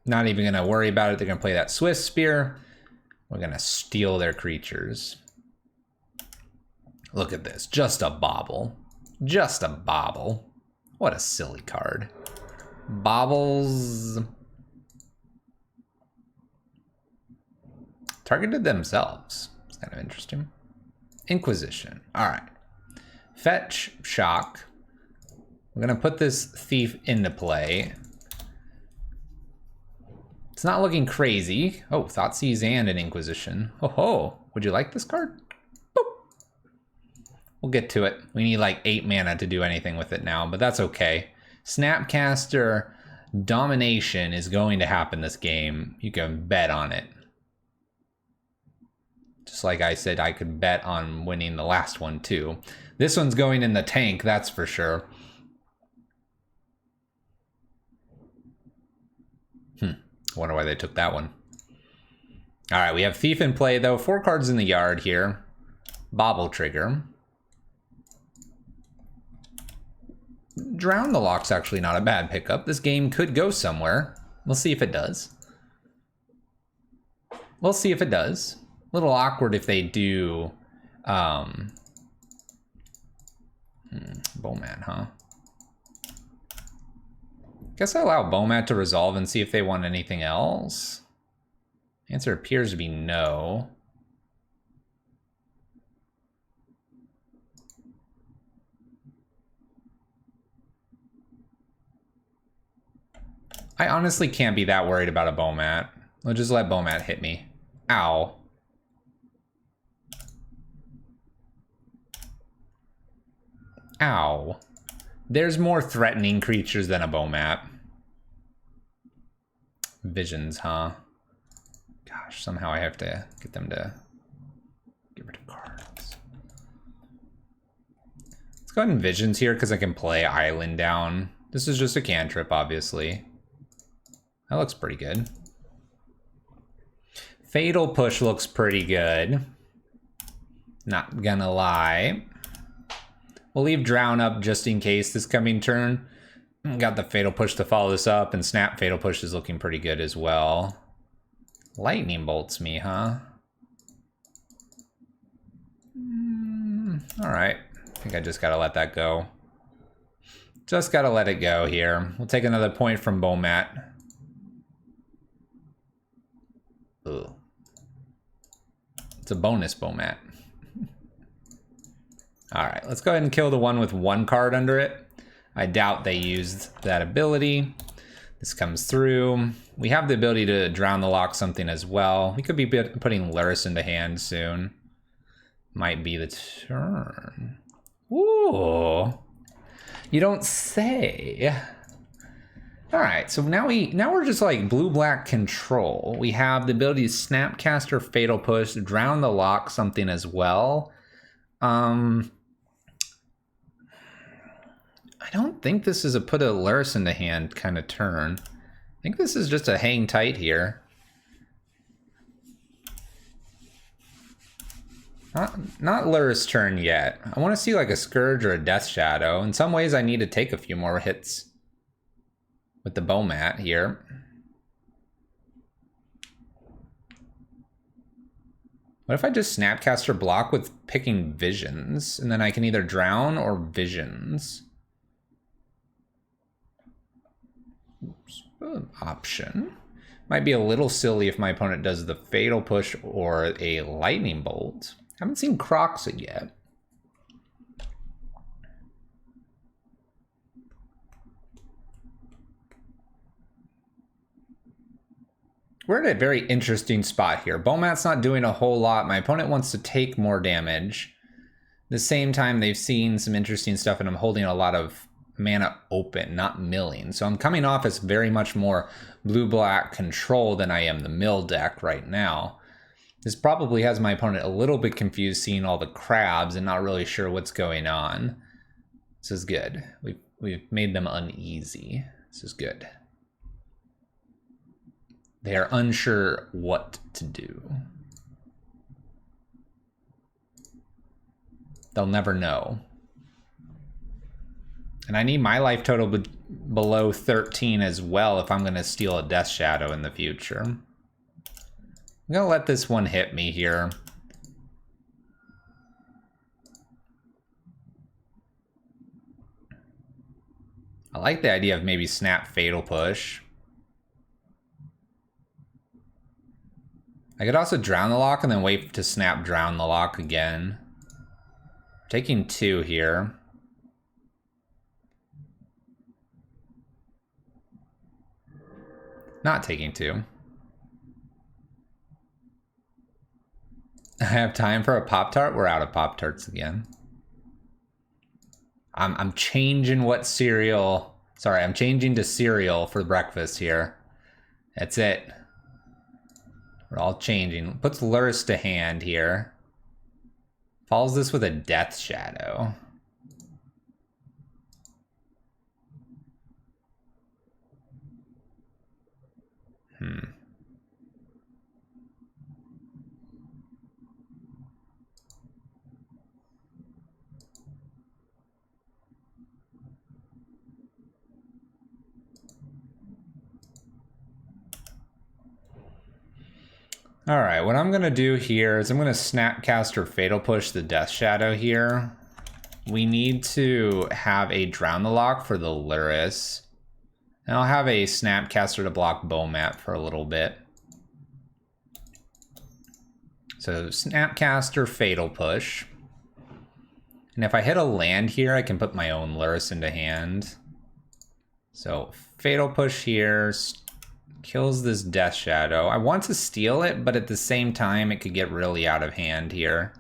Not even going to worry about it. They're going to play that Swift Spear. We're going to steal their creatures. Look at this. Just a bauble. Just a bauble. What a silly card. Baubles targeted themselves. It's kind of interesting. Inquisition. All right. Fetch, shock. We're going to put this thief into play. It's not looking crazy. Oh, Thoughtseize and an Inquisition. Oh ho. Would you like this card? Boop. We'll get to it. We need like 8 mana to do anything with it now, but that's okay. Snapcaster domination is going to happen this game. You can bet on it. Just like I said, I could bet on winning the last one too. This one's going in the tank, that's for sure. Wonder why they took that one. All right, we have Thief in play though. 4 cards in the yard here. Bauble trigger. Drown the Lock's actually not a bad pickup. This game could go somewhere. We'll see if it does. We'll see if it does. A little awkward if they do Bomat, huh? Guess I allow Bomat to resolve and see if they want anything else. Answer appears to be no. I honestly can't be that worried about a Bomat. I'll just let Bomat hit me. Ow. Ow. There's more threatening creatures than a Bomat. Visions, huh? Gosh, somehow I have to get them to get rid of cards. Let's go ahead and Visions here because I can play Island down. This is just a cantrip, obviously. That looks pretty good. Fatal Push looks pretty good. Not gonna lie. We'll leave Drown up just in case this coming turn. Got the Fatal Push to follow this up, and Snap Fatal Push is looking pretty good as well. Lightning Bolts me, huh? All right. I think I just gotta let that go. Just gotta let it go here. We'll take another point from Bomat. Ugh. It's a bonus Bomat. All right, let's go ahead and kill the one with 1 card under it. I doubt they used that ability. This comes through. We have the ability to Drown the Lock something as well. We could be putting Lurrus into hand soon. Might be the turn. Ooh, you don't say. All right, so now we're just like blue-black control. We have the ability to Snapcaster, Fatal Push, Drown the Lock something as well. I don't think this is a put a Lurrus into hand kind of turn. I think this is just a hang tight here. Not Lurrus turn yet. I want to see like a Scourge or a Death Shadow. In some ways I need to take a few more hits with the Bomat here. What if I just Snapcaster block with picking Visions, and then I can either Drown or Visions? Oops. Option. Might be a little silly if my opponent does the Fatal Push or a Lightning Bolt. Haven't seen Kroxa yet. We're at a very interesting spot here. Bomat's not doing a whole lot. My opponent wants to take more damage. At the same time, they've seen some interesting stuff, and I'm holding a lot of mana open, not milling. So I'm coming off as very much more blue-black control than I am the mill deck right now. This probably has my opponent a little bit confused seeing all the crabs and not really sure what's going on. This is good. We've made them uneasy. This is good. They are unsure what to do. They'll never know. And I need my life total below 13 as well if I'm going to steal a Death Shadow in the future. I'm going to let this one hit me here. I like the idea of maybe snap Fatal Push. I could also Drown the Lock and then wait to snap Drown the Lock again. Taking 2 here. Not taking 2. I have time for a Pop-Tart? We're out of Pop-Tarts again. I'm changing what cereal... Sorry, I'm changing to cereal for breakfast here. That's it. We're all changing. Puts Lurrus to hand here. Follows this with a Death Shadow. Alright, what I'm going to do here is I'm going to Snapcaster Fatal Push the Death Shadow here. We need to have a Drown the Lock for the Lurrus. And I'll have a Snapcaster to block Bomat for a little bit. So Snapcaster Fatal Push. And if I hit a land here, I can put my own Lurrus into hand. So Fatal Push here. Kills this Death Shadow. I want to steal it, but at the same time, it could get really out of hand here.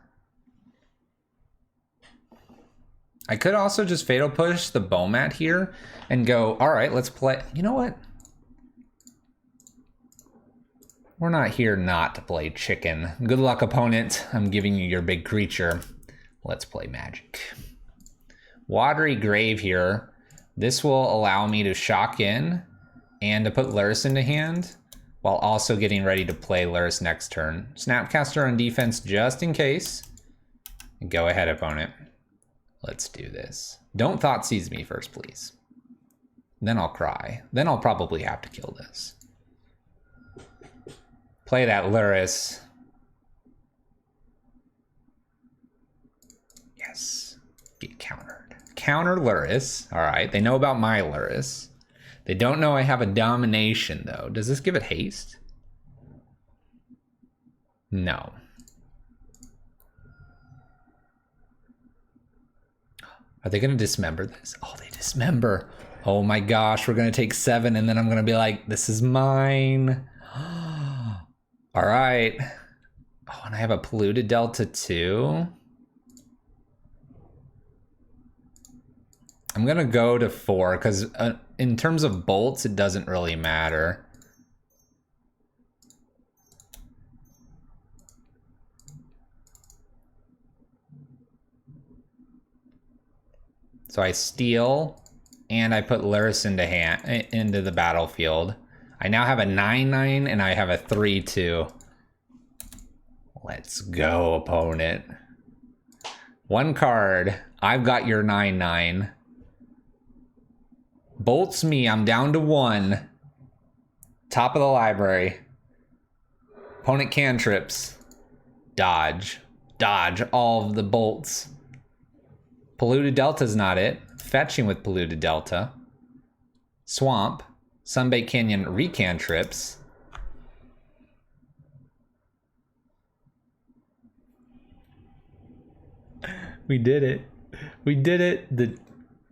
I could also just Fatal Push the Bomat here and go, all right, let's play. You know what? We're not here not to play chicken. Good luck, opponent. I'm giving you your big creature. Let's play Magic. Watery Grave here. This will allow me to shock in and to put Lurrus into hand, while also getting ready to play Lurrus next turn. Snapcaster on defense just in case. Go ahead, opponent. Let's do this. Don't Thoughtseize me first, please. Then I'll cry. Then I'll probably have to kill this. Play that Lurrus. Yes. Get countered. Counter Lurrus. All right, they know about my Lurrus. They don't know I have a Domination, though. Does this give it haste? No. Are they going to dismember this? Oh, they dismember. Oh my gosh, we're going to take 7, and then I'm going to be like, this is mine. All right. Oh, and I have a Polluted Delta, too. I'm going to go to 4, because in terms of bolts, it doesn't really matter. So I steal, and I put Lurrus into the battlefield. I now have a 9/9, and I have a 3/2. Let's go, opponent. 1 card. I've got your 9/9. Bolts me, I'm down to 1. Top of the library. Opponent cantrips. Dodge. Dodge all of the bolts. Polluted Delta's not it. Fetching with Polluted Delta. Swamp. Sunbaked Canyon recantrips. We did it. We did it. The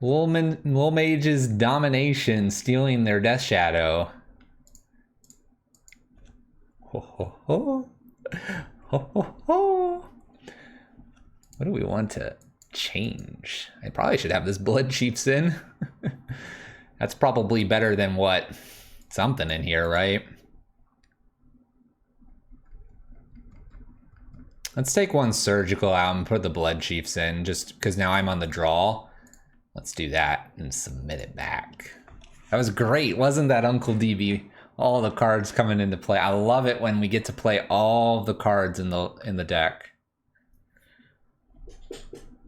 Lil Mage's Domination stealing their Death Shadow. Ho ho ho. Ho ho ho. What do we want to change? I probably should have this Blood Chiefs in. That's probably better than what? Something in here, right? Let's take 1 Surgical out and put the Blood Chiefs in, just because now I'm on the draw. Let's do that and submit it back. That was great, wasn't that, Uncle DB? All the cards coming into play. I love it when we get to play all the cards in the deck.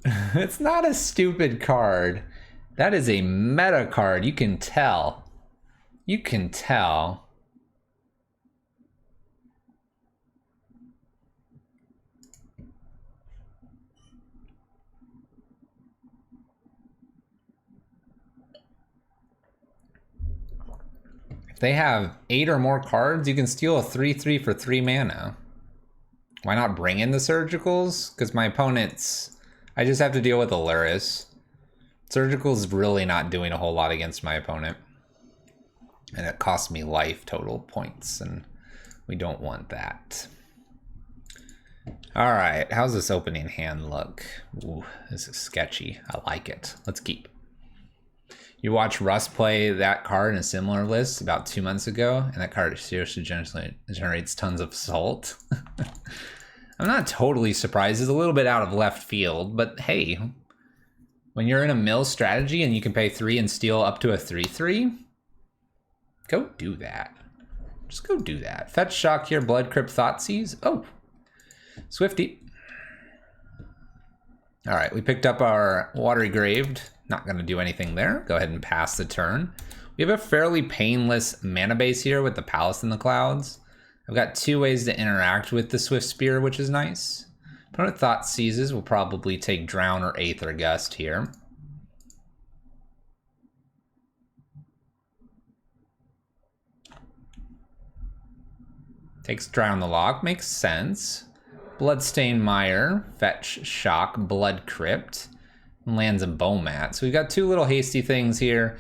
It's not a stupid card. That is a meta card. You can tell. You can tell. If they have 8 or more cards, you can steal a 3/3 for 3 mana. Why not bring in the Surgicals? Because my opponents... I just have to deal with Aluris. Surgical's really not doing a whole lot against my opponent. And it costs me life total points, and we don't want that. Alright, how's this opening hand look? Ooh, this is sketchy. I like it. Let's keep. You watch Russ play that card in a similar list about 2 months ago, and that card seriously generates tons of salt. I'm not totally surprised. It's a little bit out of left field, but hey, when you're in a mill strategy and you can pay 3 and steal up to a 3/3, go do that. Just go do that. Fetch Shock here, Blood Crypt, Thoughtseize. Oh, Swifty. All right, we picked up our Watery Graved. Not going to do anything there. Go ahead and pass the turn. We have a fairly painless mana base here with the Palace in the Clouds. I've got 2 ways to interact with the Swift Spear, which is nice. Opponent Thoughtseizes will probably take Drown or Aether Gust here. Takes Drown the Lock, makes sense. Bloodstained Mire, Fetch Shock, Blood Crypt, and lands a Bomat. So we've got 2 little hasty things here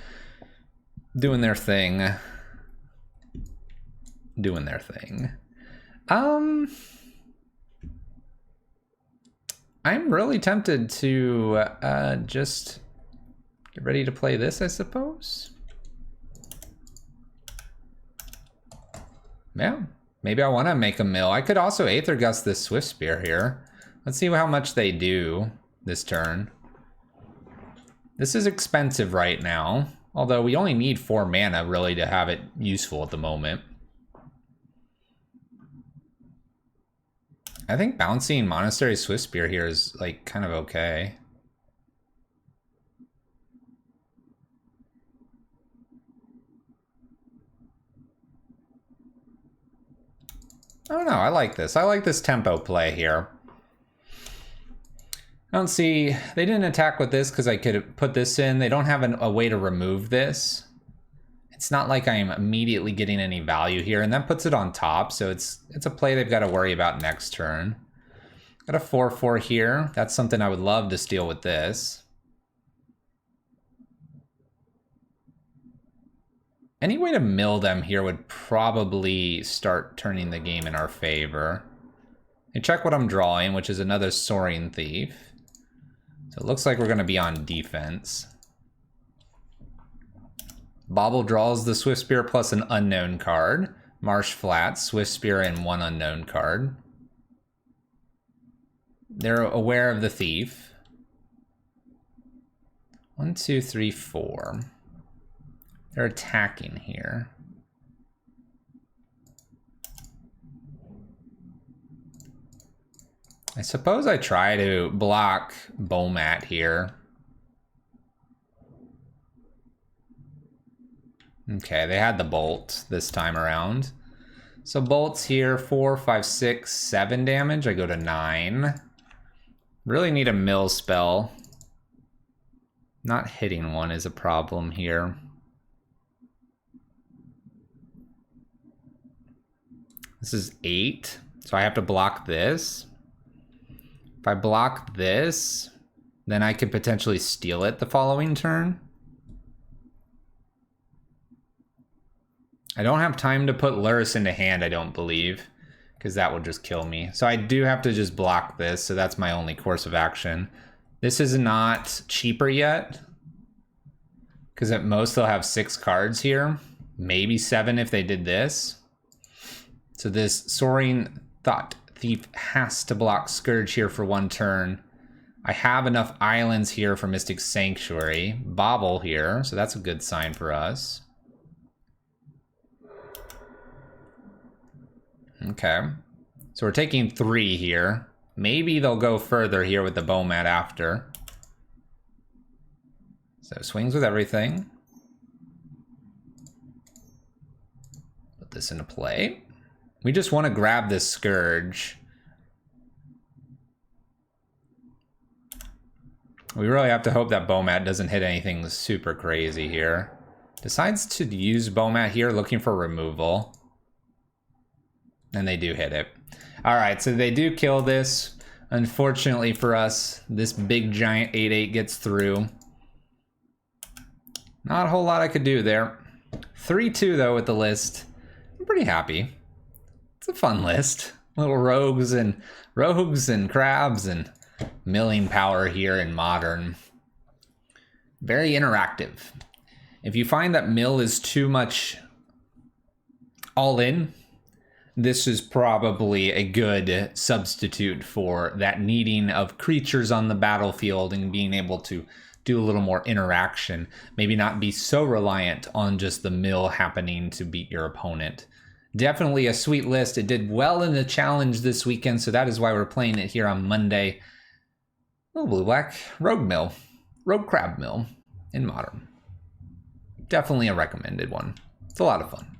doing their thing. Doing their thing. I'm really tempted to just get ready to play this, I suppose. Yeah, maybe I want to make a mill. I could also Aether Gust this Swift Spear here. Let's see how much they do this turn. This is expensive right now, although we only need 4 mana really to have it useful at the moment. I think bouncing Monastery Swift Spear here is like kind of okay. I don't know, I like this. I like this tempo play here. I don't see, they didn't attack with this because I could put this in. They don't have a way to remove this. It's not like I'm immediately getting any value here, and that puts it on top, so it's a play they've got to worry about next turn. Got a 4/4 here. That's something I would love to steal with this. Any way to mill them here would probably start turning the game in our favor. And check what I'm drawing, which is another Soaring Thief. So it looks like we're going to be on defense. Bauble draws the Swift Spear plus an unknown card. Marsh Flats, Swift Spear, and 1 unknown card. They're aware of the thief. 1, 2, 3, 4. They're attacking here. I suppose I try to block Bomat here. Okay, they had the bolt this time around. So bolts here, 4, 5, 6, 7 damage. I go to 9. Really need a mill spell. Not hitting one is a problem here. This is 8, so I have to block this. If I block this, then I could potentially steal it the following turn. I don't have time to put Lurrus into hand, I don't believe, because that would just kill me. So I do have to just block this, so that's my only course of action. This is not cheaper yet, because at most they'll have 6 cards here. Maybe 7 if they did this. So this Soaring Thief has to block Scourge here for 1 turn. I have enough islands here for Mystic Sanctuary. Bauble here, so that's a good sign for us. Okay, so we're taking 3 here. Maybe they'll go further here with the Bomat after. So swings with everything. Put this into play. We just want to grab this Scourge. We really have to hope that Bomat doesn't hit anything super crazy here. Decides to use Bomat here, looking for removal. And they do hit it. All right, so they do kill this. Unfortunately for us, this big giant 8/8 gets through. Not a whole lot I could do there. 3-2 though with the list. I'm pretty happy. It's a fun list. Little rogues and crabs and milling power here in Modern. Very interactive. If you find that mill is too much all in, this is probably a good substitute for that needing of creatures on the battlefield and being able to do a little more interaction. Maybe not be so reliant on just the mill happening to beat your opponent. Definitely a sweet list. It did well in the challenge this weekend, so that is why we're playing it here on Monday. Little blue-black rogue mill, rogue crab mill in Modern. Definitely a recommended one. It's a lot of fun.